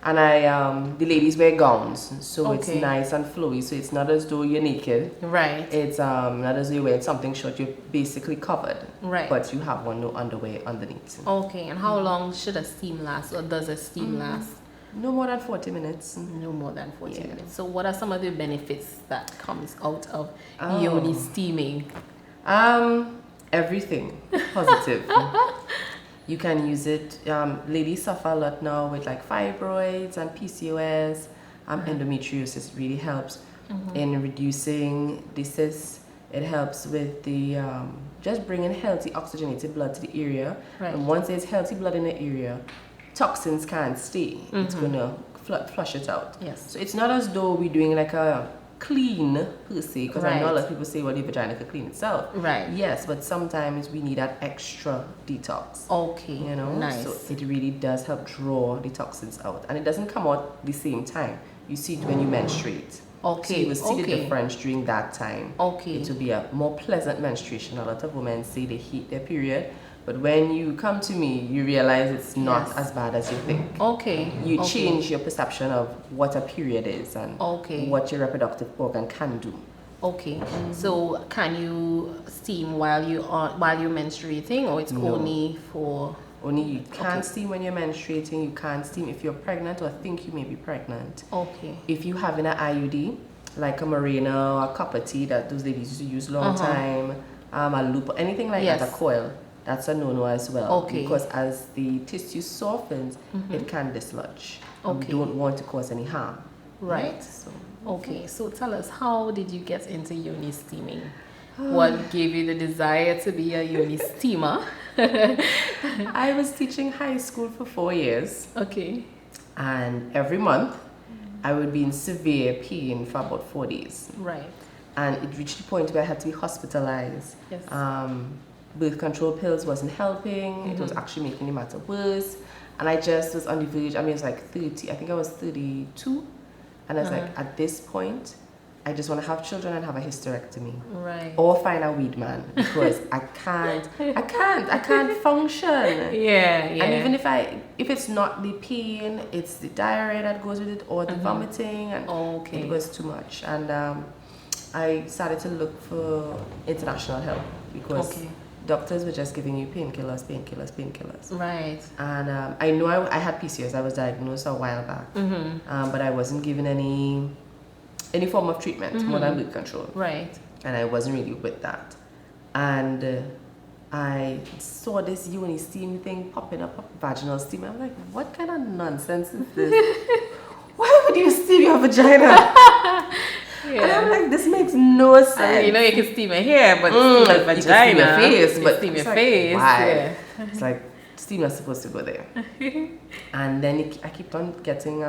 And the ladies wear gowns, so it's Okay. nice and flowy. So it's not as though you're naked. Right. It's not as though you're wearing something short. You're basically covered, Right. but you have no underwear underneath. Okay. And how long should a steam last, or does a steam last? No more than 40 minutes. No more than 40 Yeah. minutes. So what are some of the benefits that comes out of Oh. yoni steaming? Everything positive. You can use it. Ladies suffer a lot now with like fibroids and PCOS. Endometriosis really helps in reducing the cysts. It helps with the just bringing healthy oxygenated blood to the area. Right. And once there's healthy blood in the area, toxins can't stay. It's gonna flush it out. Yes. So it's not as though we're doing like a clean per se, because I know a Right. lot of people say, well, the vagina can clean itself. Right. Yes, but sometimes we need that extra detox. Okay. You know, Nice. so it really does help draw the toxins out, and it doesn't come out the same time. You see it when you menstruate. Okay. So you will see the Okay. difference during that time. Okay. It will be a more pleasant menstruation. A lot of women say they hate their period, but when you come to me, you realize it's not Yes. as bad as you think. Okay. You Okay. change your perception of what a period is and Okay. what your reproductive organ can do. Okay. So can you steam while you're menstruating, or it's No. only for? Only you can't Okay. steam when you're menstruating. You can't steam if you're pregnant or think you may be pregnant. Okay. If you have an IUD, like a Mirena or a copper T that those ladies used to use long time, a loop, anything like that, Yes. a coil, that's a no-no as well. Okay. Because as the tissue softens, it can dislodge. And Okay. we don't want to cause any harm. Right. So, Okay. So tell us, how did you get into yoni steaming? What gave you the desire to be a yoni steamer? I was teaching high school for 4 years, Okay. and every month I would be in severe pain for about 4 days. Right. And it reached the point where I had to be hospitalized. Yes. Birth control pills wasn't helping. It was actually making the matter worse. And I just was on the verge. I mean, it was like 30. I think I was 32. And I was like, at this point, I just want to have children and have a hysterectomy. Right. Or find a weed man, because I can't function. Yeah. Yeah. And even if it's not the pain, it's the diarrhea that goes with it, or the vomiting, and Okay. it was too much. And I started to look for international help, because Okay. doctors were just giving you painkillers. Right. And I know I had PCOS. I was diagnosed a while back, but I wasn't given any form of treatment more than birth control. Right. And I wasn't really with that. And I saw this yoni steam thing popping up, vaginal steam. I'm like, what kind of nonsense is this? Why would you steam your vagina? And I'm like, this makes no sense. I mean, you know, you can steam your hair, but steam You your can vagina. steam your face, You but steam it's your like, face. why? Yeah. It's like, steam is supposed to go there. And then I kept on getting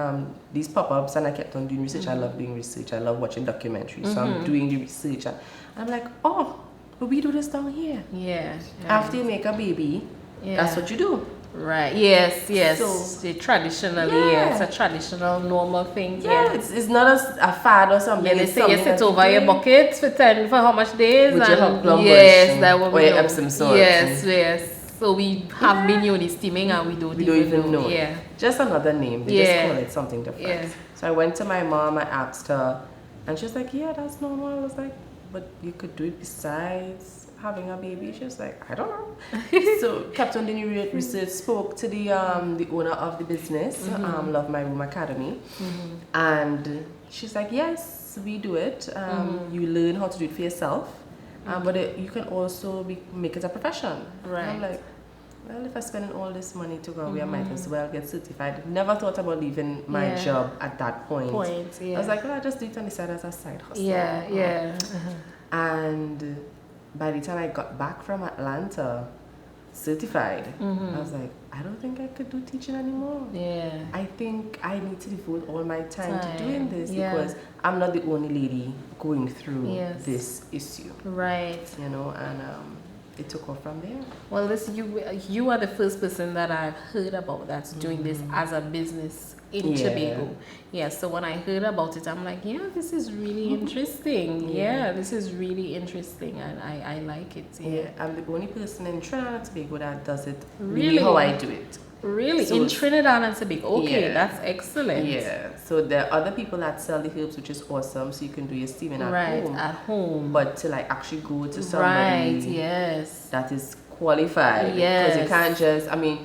these pop-ups, and I kept on doing research. I love doing research. I love watching documentaries. So I'm doing the research, and I'm like, oh, but we do this down here. Yeah. After you make a baby, Yeah. that's what you do. Right. Yes. Yes. So- Traditionally, Yeah. it's a traditional, normal thing. Yeah, it's not a fad or something. Yeah, they it's say you something sit that over your do buckets for how much days? With your and hot plum yes, brush that what or we your know. Epsom salts Yes, and- yes. So we have been uni steaming and we don't even know. Yeah. Just another name. They Yeah. just call it something different. Yeah. So I went to my mom, I asked her, and she was like, yeah, that's normal. I was like, but you could do it besides having a baby. She was like, I don't know. So kept on doing research, spoke to the owner of the business, Love My Room Academy, and she's like, yes, we do it. You learn how to do it for yourself, but you can also make it a profession. Right. And I'm like, well, if I'm spending all this money to go away, I might as well get certified. Never thought about leaving my job at that point. Yeah. I was like, well, I just do it on the side as a side hustle. Yeah, yeah. And by the time I got back from Atlanta, certified, I was like, I don't think I could do teaching anymore. Yeah. I think I need to devote all my time to doing this Yeah. because I'm not the only lady going through Yes. this issue, Right. you know, and it took off from there. Well, you are the first person that I've heard about that's doing this as a business in Yeah. Tobago. Yeah, so when I heard about it, I'm like, yeah, this is really interesting. Yeah, this is really interesting, and I like it. Yeah, I'm the only person in Trinidad and Tobago that does it Really? how I do it. Really? So in it's- Trinidad and Tobago? Okay, Yeah. that's excellent. Yeah, so there are other people that sell the herbs, which is awesome, so you can do your steaming at Right, home. at home. But to like actually go to somebody Right, yes. that is qualified, because Yes. you can't just. I mean,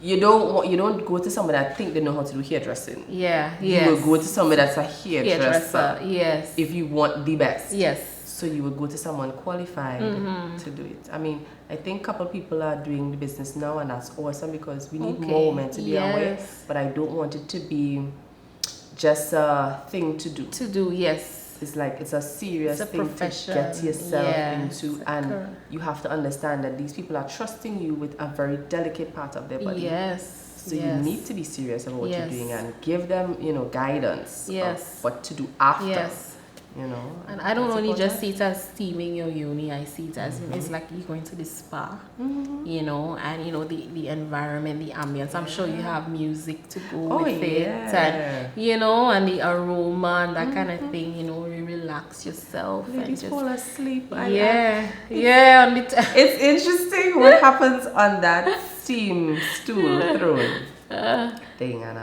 you don't go to somebody that think they know how to do hairdressing. Yeah, You yes. will go to somebody that's a hairdresser Yes. if you want the best. Yes. So you would go to someone qualified to do it. I mean, I think a couple people are doing the business now, and that's awesome because we need Okay, more women to be aware. yes. But I don't want it to be just a thing to do. To do, yes. It's like it's a serious It's a thing profession. to get yourself Yeah, into, it's a and correct. you have to understand that these people are trusting you with a very delicate part of their body. Yes. So you need to be serious about what Yes. you're doing and give them, guidance Yes. of what to do after. Yes. And I don't that's only just important. see it as steaming your uni. I see it as it's like you're going to the spa, and the environment, the ambience. I'm sure you have music to go Oh, with yeah. it, and the aroma and that kind of thing. You relax yourself and Ladies just fall asleep. On It's interesting what happens on that steam stool throne thing, and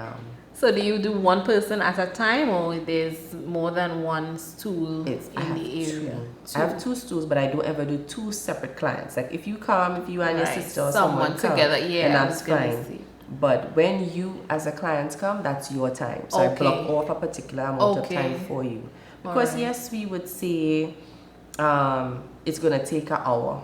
So do you do one person at a time, or there's more than one stool I in have the area? I have 2 stools, but I don't ever do 2 separate clients. Like if you and your Right. sister or Someone someone together, come, yeah, then I that's was gonna fine. say. But when you as a client come, that's your time. So I Okay. block off a particular amount of Okay. time for you. Because Alright. yes, we would say it's gonna take an hour.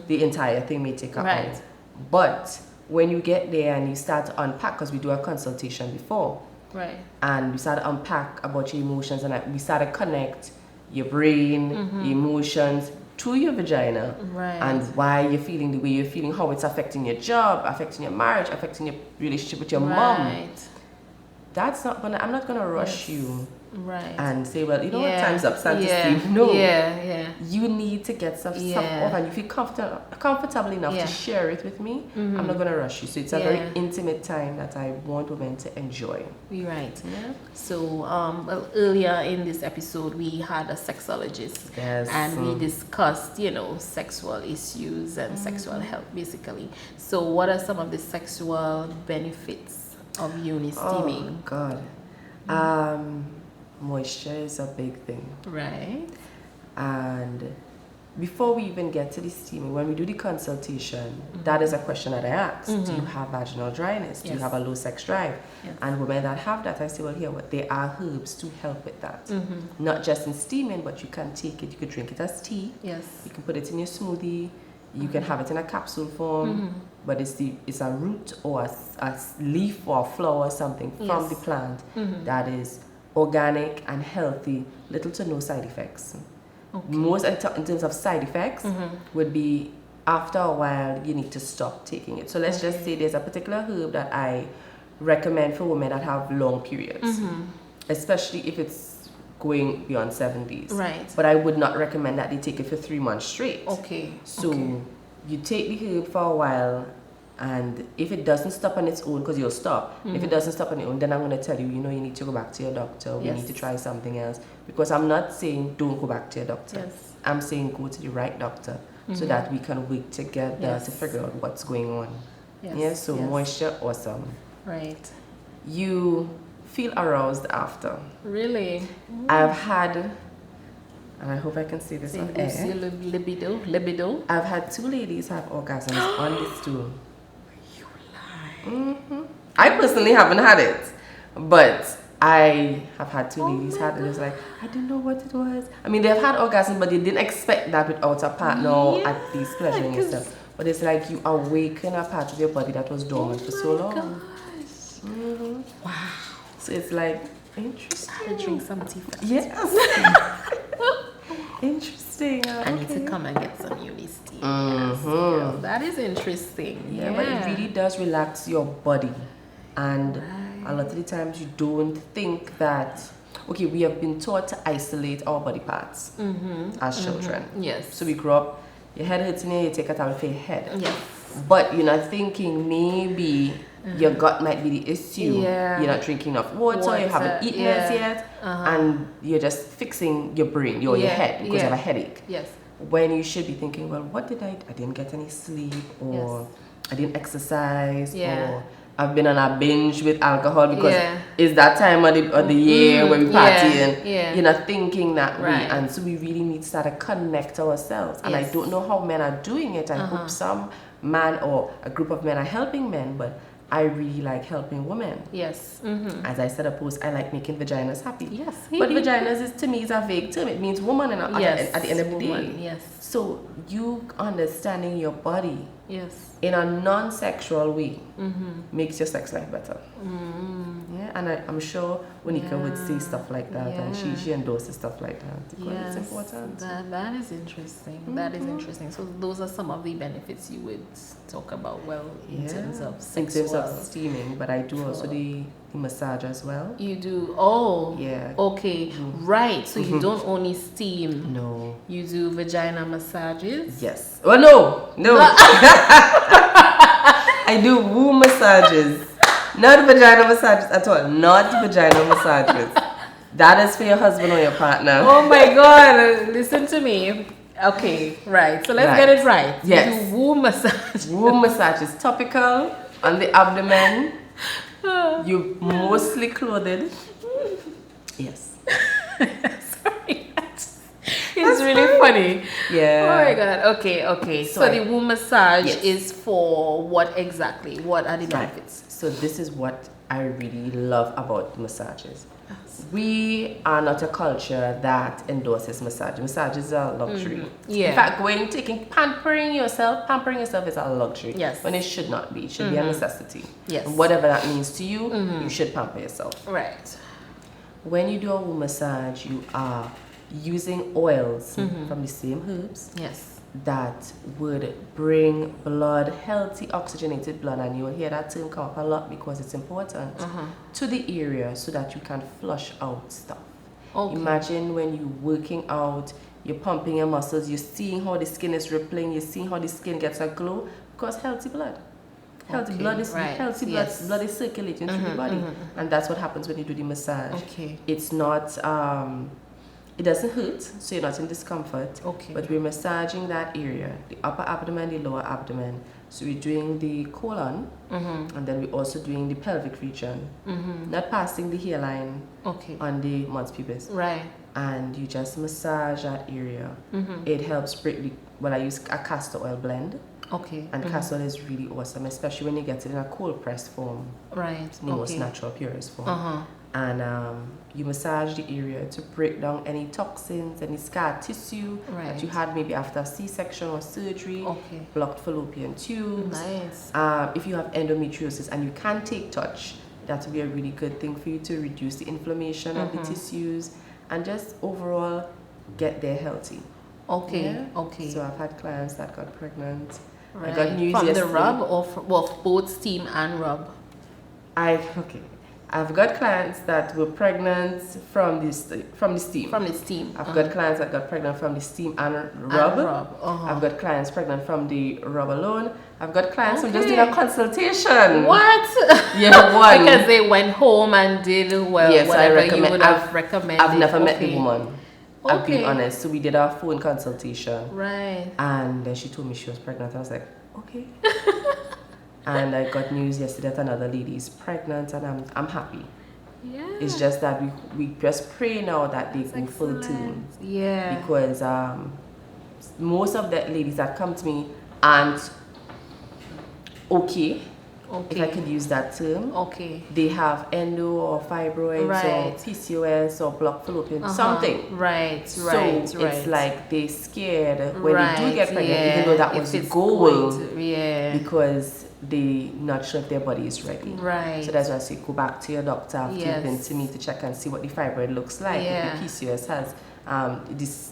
The entire thing may take an Right. hour. But when you get there and you start to unpack, because we do a consultation before, Right. and we started to unpack about your emotions, and we started to connect your brain, your emotions to your vagina, Right. and why you're feeling the way you're feeling, how it's affecting your job, affecting your marriage, affecting your relationship with your mom. Right. I'm not gonna rush Yes. you Right. and say, well, you know what, Yeah. time's up, stand to Yeah. steam. No. Yeah. You need to get stuff Yeah. off, and you feel comfortable enough Yeah. to share it with me. I'm not gonna rush you. So it's a very Yeah. intimate time that I want women to enjoy. You're right. Yeah. So, earlier in this episode, we had a sexologist, Yes. and we discussed, sexual issues and sexual health, basically. So, what are some of the sexual benefits of uni steaming? Oh God. Moisture is a big thing. Right. And before we even get to the steaming, when we do the consultation, that is a question that I ask. Do you have vaginal dryness? Do you Yes. have a low sex drive? Yes. And women that have that, I say, well, here, there are herbs to help with that. Not just in steaming, but you can take it, you could drink it as tea. Yes. You can put it in your smoothie. You can have it in a capsule form, but it's a root or a leaf or a flower or something from Yes. the plant that is organic and healthy, little to no side effects. Okay. Most in terms of side effects would be after a while you need to stop taking it. So let's just say there's a particular herb that I recommend for women that have long periods, especially if it's going beyond 7 days. Right. But I would not recommend that they take it for 3 months straight. Okay. So Okay. you take the herb for a while, And if it doesn't stop on its own, because you'll stop, if it doesn't stop on its own, then I'm going to tell you, you know, you need to go back to your doctor. We need to try something else. Because I'm not saying don't go back to your doctor. Yes. I'm saying go to the right doctor so that we can work together to figure out what's going on. Yes. Yeah, so moisture, awesome. Right. You feel aroused after. Really? I've had, and I hope I can say this on Boost your air. libido. I've had 2 ladies have orgasms on the stool. You lie. I personally haven't had it, but I have had 2 ladies had it. It's like, I didn't know what it was. I mean, they've had orgasms, but they didn't expect that without a partner or at least pleasuring yourself. But it's like you awaken a part of your body that was dormant for so long. Wow. So it's like, interesting. I had to drink some tea first. Yes. Interesting. I need to come and get some Eunice tea. Yes, girl. That is interesting. Yeah, but it really does relax your body. And a lot of the times you don't think that, okay, we have been taught to isolate our body parts as children. Yes. So we grow up, your head hurts in here, you take a towel for your head. Yes. But you're not thinking maybe your gut might be the issue. Yeah. You're not drinking enough water, you haven't eaten as yet, and you're just fixing your brain, your head, because you have a headache. Yes. When you should be thinking, well, what did I didn't get any sleep, or I didn't exercise, or I've been on a binge with alcohol because it's that time of the year when we party and you're not thinking that way. And so we really need to start to connect ourselves. And I don't know how men are doing it. I hope some man or a group of men are helping men, but I really like helping women. Yes. As I said a post, I like making vaginas happy. Yes. But vaginas is, to me, is a vague term. It means woman at the end of the day. Yes. So you understanding your body in a non-sexual way makes your sex life better. Yeah, and I'm sure Monica would say stuff like that, and she endorses stuff like that because it's important. That is interesting. That is interesting. So those are some of the benefits you would talk about. Well, in terms of sexual, in terms of steaming, but I do also the massage as well. You do? Oh, yeah. Okay, right. So you don't only steam. No. You do vagina massages. Yes. Well, no. I do womb massages. Not vagina massages at all. Not vagina massages. That is for your husband or your partner. Oh my God. Listen to me. Okay, right. So let's get it right. Yes. You do womb massage. Womb massage is topical on the abdomen. You mostly clothed. Yes. Sorry. It's really funny. Yeah. Oh my God. Okay. So the womb massage is for what exactly? What are the benefits? So this is what I really love about massages. We are not a culture that endorses massage. Massage is a luxury. In fact, pampering yourself is a luxury. Yes. When it should not be. It should be a necessity. Yes. And whatever that means to you, you should pamper yourself. Right. When you do a womb massage, you are using oils from the same herbs. Yes. That would bring blood, healthy oxygenated blood, and you'll hear that term come up a lot because it's important, to the area so that you can flush out stuff. Okay. Imagine when you're working out, you're pumping your muscles, you're seeing how the skin is rippling, you're seeing how the skin gets a glow, because healthy blood. Healthy blood is blood is circulating through the body, and that's what happens when you do the massage. Okay. It's not it doesn't hurt, so you're not in discomfort. Okay. But we're massaging that area, the upper abdomen, the lower abdomen. So we're doing the colon, and then we're also doing the pelvic region. Not passing the hairline on the mons pubis. Right. And you just massage that area. It helps break I use a castor oil blend. Okay. And castor oil is really awesome, especially when you get it in a cold pressed form. Right. It's the most natural, purest form. And you massage the area to break down any toxins, any scar tissue that you had maybe after a C-section or surgery, blocked fallopian tubes. Nice. If you have endometriosis and you can take touch, that would be a really good thing for you to reduce the inflammation of the tissues and just overall get there healthy. Okay. Yeah? Okay. So I've had clients that got pregnant. Right. I got news from yesterday. the rub or both steam and rub? Okay. I've got clients that were pregnant from the steam. From the steam. I've got clients that got pregnant from the steam and rub. I've got clients pregnant from the rub alone. I've got clients who just did a consultation. What? Yeah, one. Because they went home and did yes, whatever I recommend, you would have recommended. I've never met the woman. I'll be Okay. honest. So we did our phone consultation. Right. And then she told me she was pregnant. I was like, okay. And I got news yesterday that another lady is pregnant, and I'm happy. Yeah. It's just that we just pray now that they go full tune. Yeah. Because most of the ladies that come to me aren't okay, if I could use that term. Okay. They have endo or fibroids Right. or PCOS or blocked fallopian, something. Right, So right. it's like they're scared when right. they do get pregnant, yeah. even though that was If the it's goal, going to- yeah. because they're not sure if their body is ready. Right. So that's why I say go back to your doctor after Yes. you've been to me to check and see what the fibroid looks like. Yeah. If the PCOS has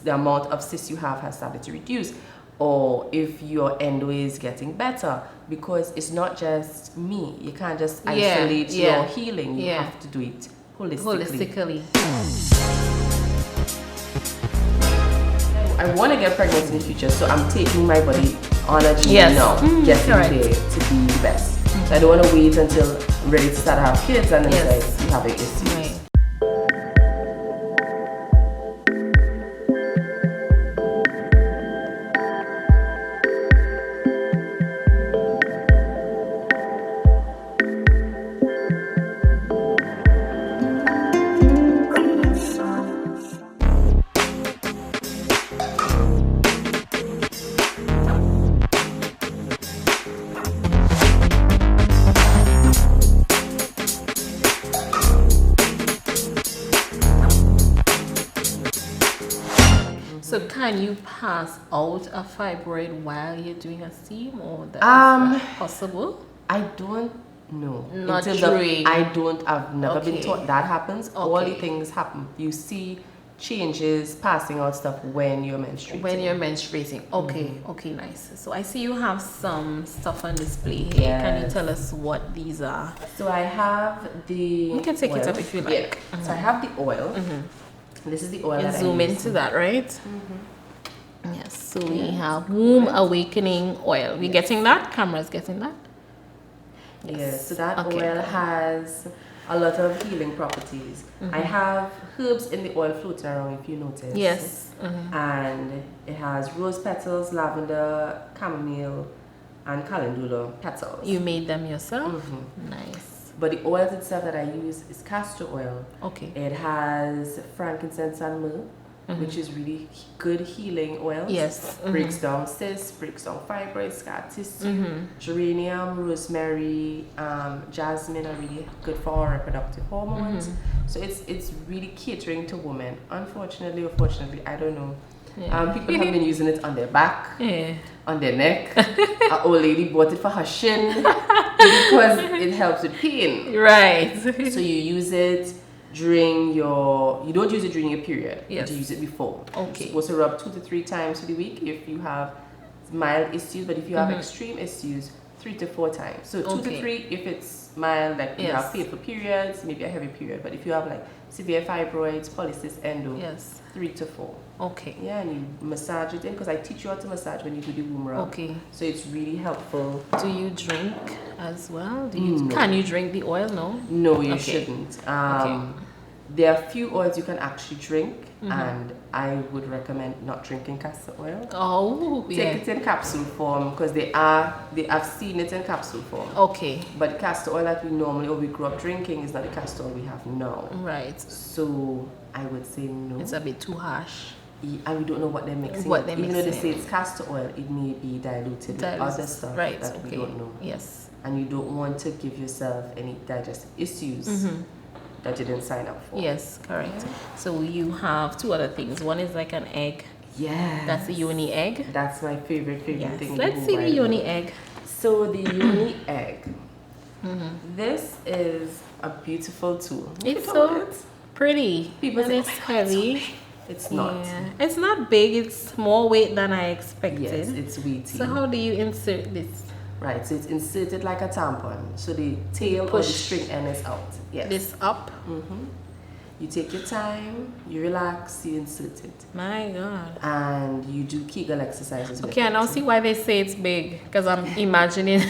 the amount of cysts you have has started to reduce, or if your endo is getting better, because it's not just me. You can't just isolate your healing. You have to do it holistically. I want to get pregnant in the future, so I'm taking my body on a journey now, getting correct. there to be the best. So I don't want to wait until I'm ready to start to have kids and then it's like you have an issue. Right. So can you pass out a fibroid while you're doing a steam, or that's not possible? I don't know. Not I've never been Okay. taught that happens. All the Okay. things happen. You see changes, passing out stuff when you're menstruating. When you're menstruating. Okay, okay, nice. So I see you have some stuff on display here. Can you Yes. tell us what these are? So I have the You can take it oil. up if you like. Yeah. So I have the oil. This is the oil You that zoom I use. into that, right? Yes, so we have Womb Awakening Oil. We getting that? Camera's getting that? Yes, so that Okay. oil has a lot of healing properties. I have herbs in the oil floating around, if you notice. Yes. And it has rose petals, lavender, chamomile, and calendula petals. You made them yourself? Nice. But the oils itself that I use is castor oil. Okay. It has frankincense and myrrh, which is really good healing oils. Yes. Breaks down cysts, breaks down fibroids, scar tissue. Geranium, rosemary, jasmine are really good for our reproductive hormones. So it's really catering to women. Unfortunately or fortunately, I don't know. People have been using it on their back, on their neck. An old lady bought it for her shin because it helps with pain. Right. So you use it during you don't use it during your period. Yes. You use it before. Okay. You're supposed to rub 2 to 3 times a week if you have mild issues, but if you have extreme issues, 3 to 4 times. So 2 to 3 if it's mild, like you have painful periods, maybe a heavy period. But if you have like severe fibroids, polycystic endo, 3 to 4. Okay. Yeah, and you massage it in because I teach you how to massage when you do the womb rub. Okay. So it's really helpful. Do you drink as well? Can you drink the oil? No. No, you Okay. shouldn't. There are few oils you can actually drink, and I would recommend not drinking castor oil. Oh, Take it in capsule form because I've seen it in capsule form. Okay. But the castor oil that we normally or we grew up drinking is not the castor oil we have now. Right. So I would say no. It's a bit too harsh. And we don't know what they're mixing. What they're Even though they mixing. say it's castor oil, it may be diluted with other stuff Right. that we don't know. Yes. And you don't want to give yourself any digestive issues that you didn't sign up for. Yes, correct. So you have 2 other things. One is like an egg. Yeah. That's the yoni egg. That's my favorite Yes. thing. Let's see the yoni egg. So the yoni egg. This is a beautiful tool. It's Look at so it. pretty. People and say, it's "Oh my God, heavy. It's not. Yeah. It's not big. It's more weight than I expected. Yes, it's weighty. So how do you insert this? Right, so it's inserted like a tampon. So the tail or the Push string end is out. Yes. this up. You take your time, you relax, you insert it. My God. And you do Kegel exercises with Okay, I it. now see why they say it's big. Because I'm imagining.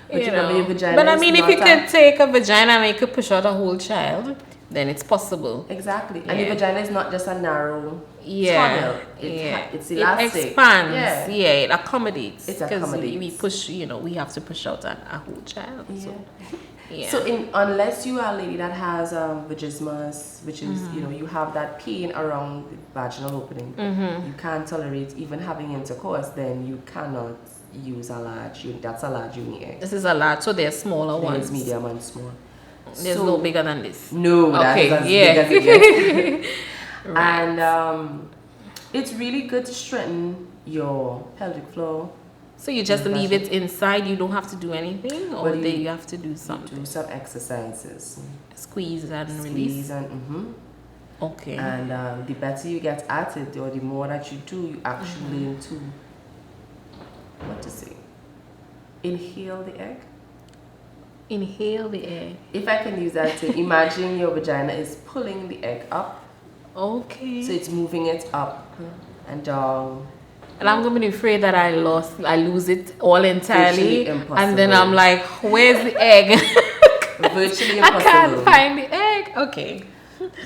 But you remember your vagina But I is mean, if not you could take a vagina and you could push out a whole child, then it's possible. Exactly. And Yeah. your vagina is not just a narrow Yeah, tunnel. yeah. It's elastic. It expands. Yeah. Yeah, it accommodates. It 'Cause accommodates. we push, we have to push out a whole child. Yeah. So, yeah. So unless you are a lady that has vagismus, which is you have that pain around the vaginal opening, you can't tolerate even having intercourse, then you cannot use a large. That's a large uni egg. This is a lot, so they're smaller There's ones. medium and small. There's no bigger than this. No, that Okay, is as yeah. big as it gets. Right. And it's really good to strengthen your pelvic floor. So you just leave it inside. You don't have to do anything, or Well, you have to do something. Do some exercises. Squeeze and Squeeze release. and Okay. And the better you get at it, or the more that you do, you actually learn to inhale the egg. Inhale the air. If I can use that to imagine your vagina is pulling the egg up, Okay. so it's moving it up and down. And I'm gonna be afraid that I lose it all entirely, Virtually impossible. and then I'm like, where's the egg? Virtually I impossible. can't find the egg. Okay.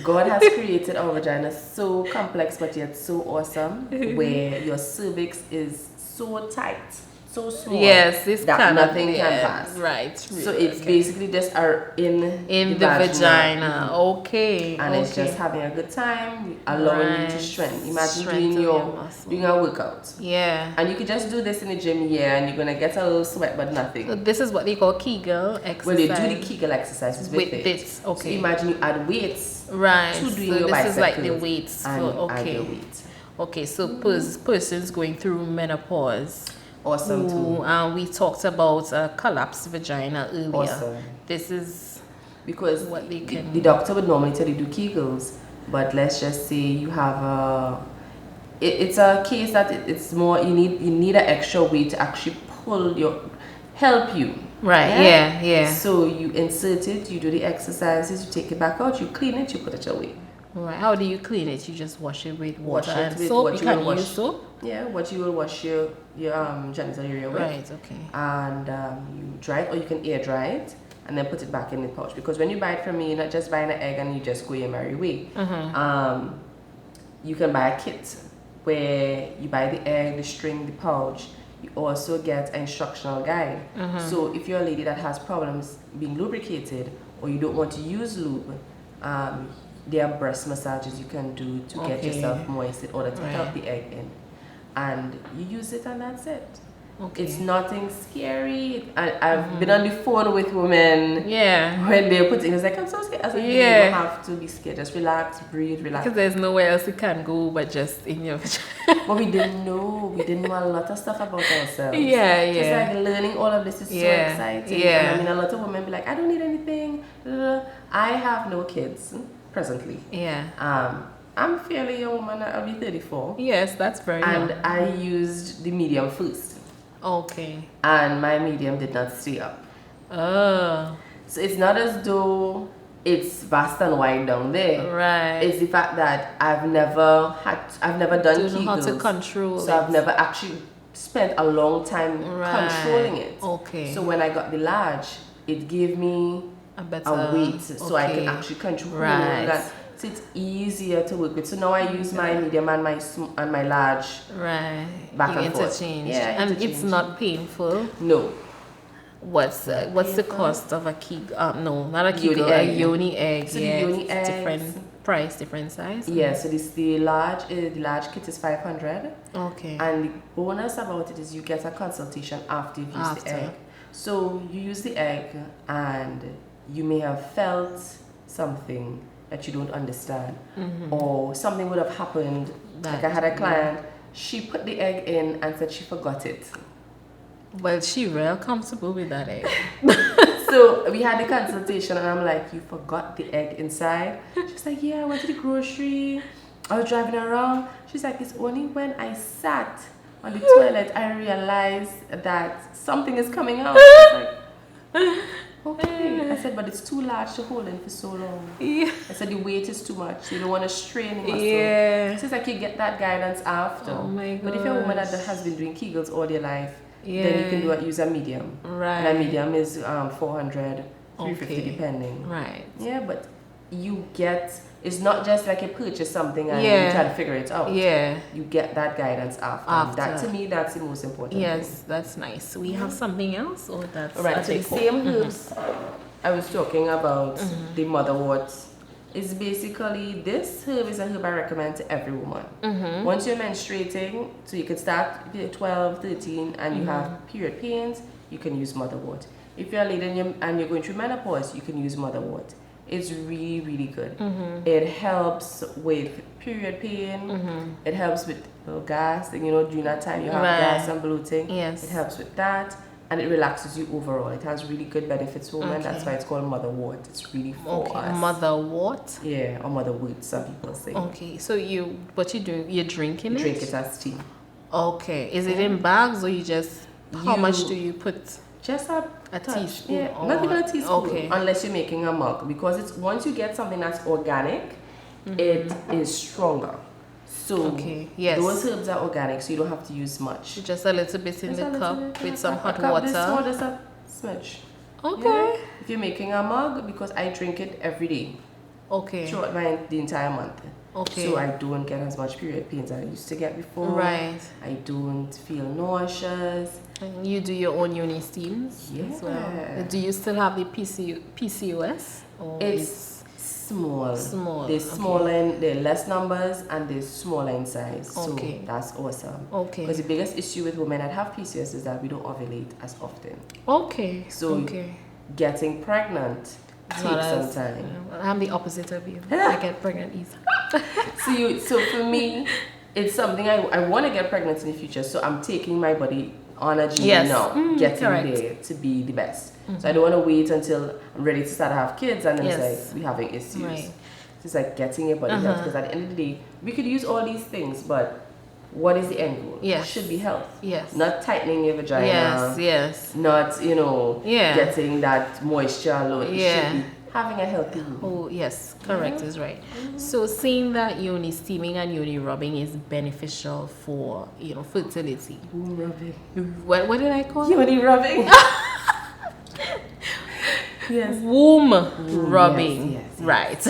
God has created our vagina so complex but yet so awesome, where your cervix is so tight, so small, Yes, this that kind nothing of, can pass. Right. So it's okay. basically just in in the vagina. Okay. and okay. it's just having a good time, allowing you to Right. strengthen. Imagine Strengthen doing your muscle. doing a workout, Yeah. and you could just do this in the gym here, and you're gonna get a little sweat but nothing. So this is what they call Kegel exercise. Well, they do the Kegel exercises with it. this. So Okay. imagine you add weights Right. to So doing your this bicep is like the curls weights. and For, add your okay. weight. Okay. So persons going through menopause. Awesome too. We talked about collapsed vagina earlier. Awesome. This is Because what they can. the doctor would normally tell you do Kegels, but let's just say you have it's a case that it's more you need an extra weight to actually help you. Right. Yeah. So you insert it, you do the exercises, you take it back out, you clean it, you put it away. Right. How do you clean it? You just wash it with water Wash it and with soap. what You you can will wash. use soap. Yeah, what you will wash your genital area with. Right. Okay. And you dry it, or you can air dry it and then put it back in the pouch. Because when you buy it from me, you're not just buying an egg and you just go your merry way. You can buy a kit where you buy the egg, the string, the pouch. You also get an instructional guide. So if you're a lady that has problems being lubricated, or you don't want to use lube, there are breast massages you can do to get Okay. yourself moist in order to Right. help the egg in. And you use it and that's it. Okay. It's nothing scary. I've been on the phone with women Yeah. when they're putting it's like, I'm so scared. I was like, you Yeah. don't have to be scared. Just relax, breathe, relax. Because there's nowhere else you can go but just in your vagina. But we didn't know. We didn't know a lot of stuff about ourselves. Yeah, Just yeah. like learning all of this is so Yeah, exciting. yeah. And I mean, a lot of women be like, I don't need anything. I have no kids presently. Yeah. I'm fairly young woman. I'll be 34. Yes, that's very And young. I used the medium first. Okay. And my medium did not stay up. Oh. So it's not as though it's vast and wide down there. Right. It's the fact that I've never done Don't know how to Kegels. control So it. I've never actually spent a long time Right. controlling it. Okay. So when I got the large, it gave me a better a weight, so I okay. can actually control Right. that. So it's easier to work with. So now I use my medium and my large. Right. Back you and forth. interchange. Yeah, And it's interchange. not painful. No, What's the cost of a Kegel? No, not a Kegel. Yoni A egg. yoni egg. So the yeah, yoni it's eggs- different price, different size. yeah. So the large kit is 500. Okay. And the bonus about it is you get a consultation after you've used the After. egg. So you use the egg and you may have felt something that you don't understand, or something would have happened. Like I had a client, she put the egg in and said she forgot it. Well, she real comfortable with that egg. So we had the consultation and I'm like, you forgot the egg inside? She's like, yeah, I went to the grocery, I was driving around. She's like, it's only when I sat on the toilet, I realized that something is coming out. I was like, okay. I said, but it's too large to hold in for so long. Yeah. I said, the weight is too much. You don't want to strain the muscle. Yeah. So it's like you get that guidance after. Oh my But if you're a woman that gosh. has been doing Kegels all their life, Yeah. then you can use a medium. Right. And a medium is 400, 350 Okay. depending. Right. Yeah, but you get, it's not just like you purchase something and Yeah. you try to figure it out. Yeah. You get that guidance after. After. That to me, that's the most important Yes, thing. that's nice. We have something else, or that's Right, so the same herbs I was talking about, the motherwort, is basically, this herb is a herb I recommend to every woman. Once you're menstruating, so you can start at 12, 13, and you have period pains, you can use motherwort. If you're a lady and you're going through menopause, you can use motherwort. It's really, really good. It helps with period pain. It helps with gas. During that time you have gas and bloating. Yes. It helps with that. And it relaxes you overall. It has really good benefits for women. That's why it's called motherwort. It's really for us. Motherwort. Yeah, or motherwort, some people say. Okay, so what you do? You're drinking You it? drink it as tea. Okay, is it in bags or you just? How much You- do you put? Just a touch. teaspoon Yeah, or- not even a teaspoon. okay. Unless you're making a mug. Because it's once you get something that's organic, it is stronger. So Okay, yes. those herbs are organic, so you don't have to use much. Just a little bit in Just the a little cup bit, with yeah, some a hot cup this small, water. just a smidge. Okay. Yeah. If you're making a mug, because I drink it every day Okay. throughout the entire month. Okay. So I don't get as much period pains as I used to get before. Right. I don't feel nauseous. And you do your own uni steams as well. Yeah. Do you still have the PCOS? Or It's small. Small, There's okay. smaller, there are less numbers, and there's smaller in size. Okay. So that's awesome. Okay. Because the biggest issue with women that have PCOS is that we don't ovulate as often. Okay. So okay. getting pregnant takes Not some as- time. I'm the opposite of you. I get pregnant easy. So for me, it's something I want to get pregnant in the future. So I'm taking my body on a journey Yes. now, getting correct. there to be the best. So I don't want to wait until I'm ready to start to have kids and then Yes. it's like we're having issues. Right. So it's like getting your body health, because at the end of the day, we could use all these things, but what is the end goal? Yes. It should be health. Yes. Not tightening your vagina. Yes. Not, Yeah. getting that moisture alone. It Yeah. should be having a healthy womb. Oh, yes, correct is right. So seeing that uni steaming and uni rubbing is beneficial for, fertility. Womb rubbing. What did I call it? Yoni rubbing. Yes. Womb rubbing. yes, yes. Right.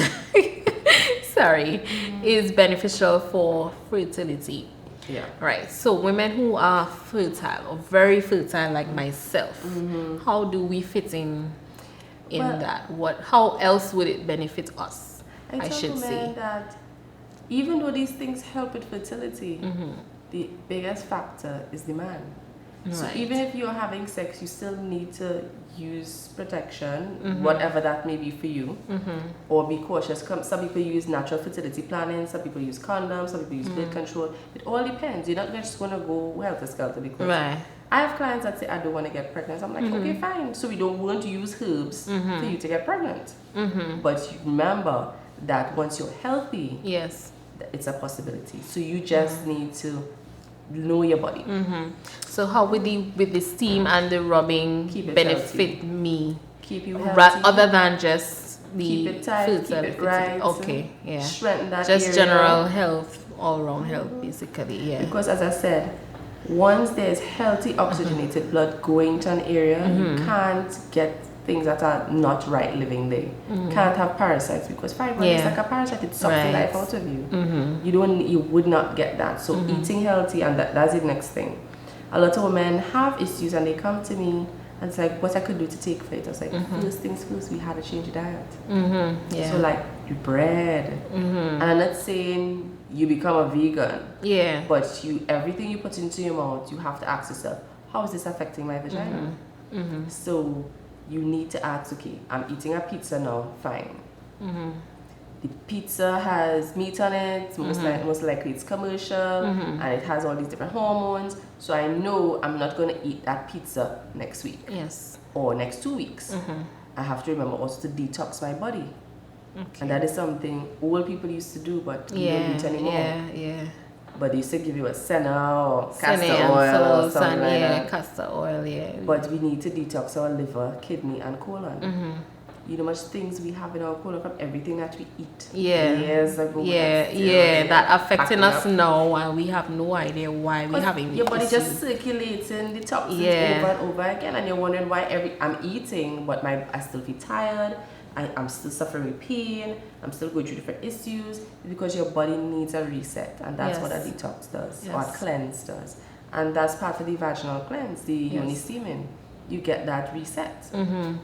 Sorry. Is beneficial for fertility. Yeah. Right. So women who are fertile or very fertile like myself, how do we fit in Well- that? How else would it benefit us? I tell should women say. that even though these things help with fertility, the biggest factor is the man. So Right. even if you're having sex, you still need to use protection, whatever that may be for you, or be cautious. Some people use natural fertility planning, some people use condoms, some people use birth control. It all depends. You're not just going to go helter-skelter because Right. I have clients that say, I don't want to get pregnant. I'm like, okay, fine. So we don't want to use herbs for you to get pregnant. But you remember that once you're healthy, Yes. it's a possibility. So you just need to know your body. So how would the steam and the rubbing Keep it benefit me? Keep you healthy. Other than just the Keep it tight, keep fertility? it right. Okay, yeah. Strengthen that Just area. general health, all round health, basically. Yeah. Because as I said, once there's healthy oxygenated blood going to an area, you can't get things that are not right living there. Can't have parasites, because fibroid is Yeah. like a parasite. It sucks the Right. life out of you. You would not get that. So eating healthy, and that's the next thing. A lot of women have issues and they come to me and it's like, what I could do to take for it. I was like, first things first, we had to change the diet. Yeah. So like your bread. And I'm not saying you become a vegan, yeah. but everything you put into your mouth, you have to ask yourself, how is this affecting my vagina? So you need to ask, okay, I'm eating a pizza now, fine. The pizza has meat on it, most likely it's commercial, and it has all these different hormones. So I know I'm not going to eat that pizza next week Yes. or next 2 weeks. I have to remember also to detox my body. And that is something old people used to do, but we don't do it anymore. Yeah. but they used to give you a senna or castor Senna and oil or salts something and like yeah, that. castor oil, yeah. But we need to detox our liver, kidney, and colon. Mm-hmm. You know much things we have in our colon from everything that we eat. Yeah. Years ago. Yeah, that affecting us up. now, and we have no idea why we having your body issues. just circulating the toxins Yeah. over and over again, and you're wondering why I'm eating, but I still feel tired. I'm still suffering with pain. I'm still going through different issues because your body needs a reset, and that's what a Yes. detox does, or a Yes. cleanse does, and that's part of the vaginal cleanse, the yoni steaming. You get that reset.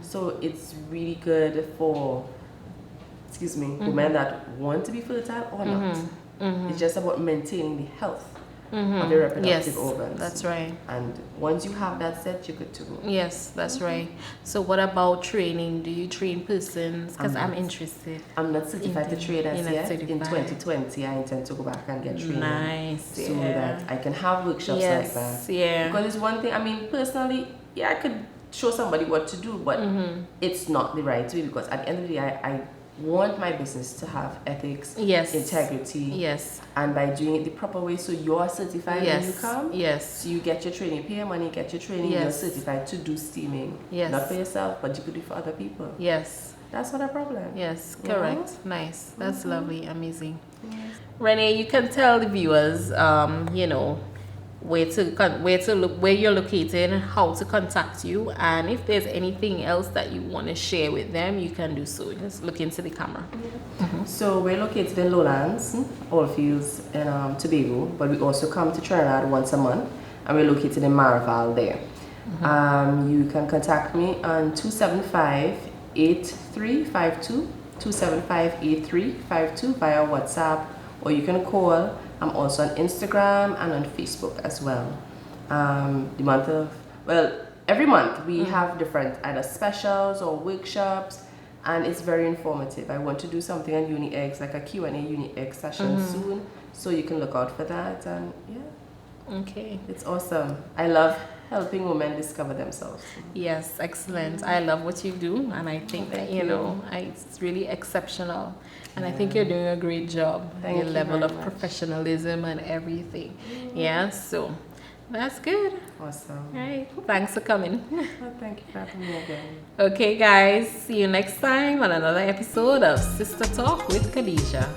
So it's really good for, women that want to be fertile or not. It's just about maintaining the health of your reproductive organs. That's right. And once you have that set, you're good to go. Yes, that's right. So what about training? Do you train persons? Because I'm interested. I'm not certified to train as You're not yet. In certified. 2020, I intend to go back and get training. Nice. So that I can have workshops like that. Yeah. Because it's one thing, I mean, personally, yeah, I could show somebody what to do, but it's not the right way, because at the end of the day, I want my business to have ethics, Yes. integrity, Yes. and by doing it the proper way, so you're certified when you come. Yes. So you get your training, pay your money, get your training, Yes. you're certified to do steaming. Yes. Not for yourself, but you could do for other people. Yes. That's not a problem. Yes. You know? Correct. Nice. That's lovely. Amazing. Renee, you can tell the viewers, you know, where you're located, how to contact you, and if there's anything else that you want to share with them, you can do so. Just look into the camera. So we're located in Lowlands, Oldfields, in Tobago, but we also come to Trinidad once a month, and we're located in Maraval there. You can contact me on 275-8352, 275-8352 via WhatsApp, or you can call. I'm also on Instagram and on Facebook as well. Every month we have different either specials or workshops, and it's very informative. I want to do something on uni eggs, like a Q&A uni egg session soon, so you can look out for that. And yeah, Okay. it's awesome. I love helping women discover themselves. Yes, excellent. I love what you do, and I think that, you know, it's really exceptional. And I think you're doing a great job. Thank Your you level very of much. professionalism and everything. Yeah, so that's good. Awesome. All right. Thanks for coming. Well, thank you for having me again. Okay, guys. See you next time on another episode of Sister Talk with Khadija.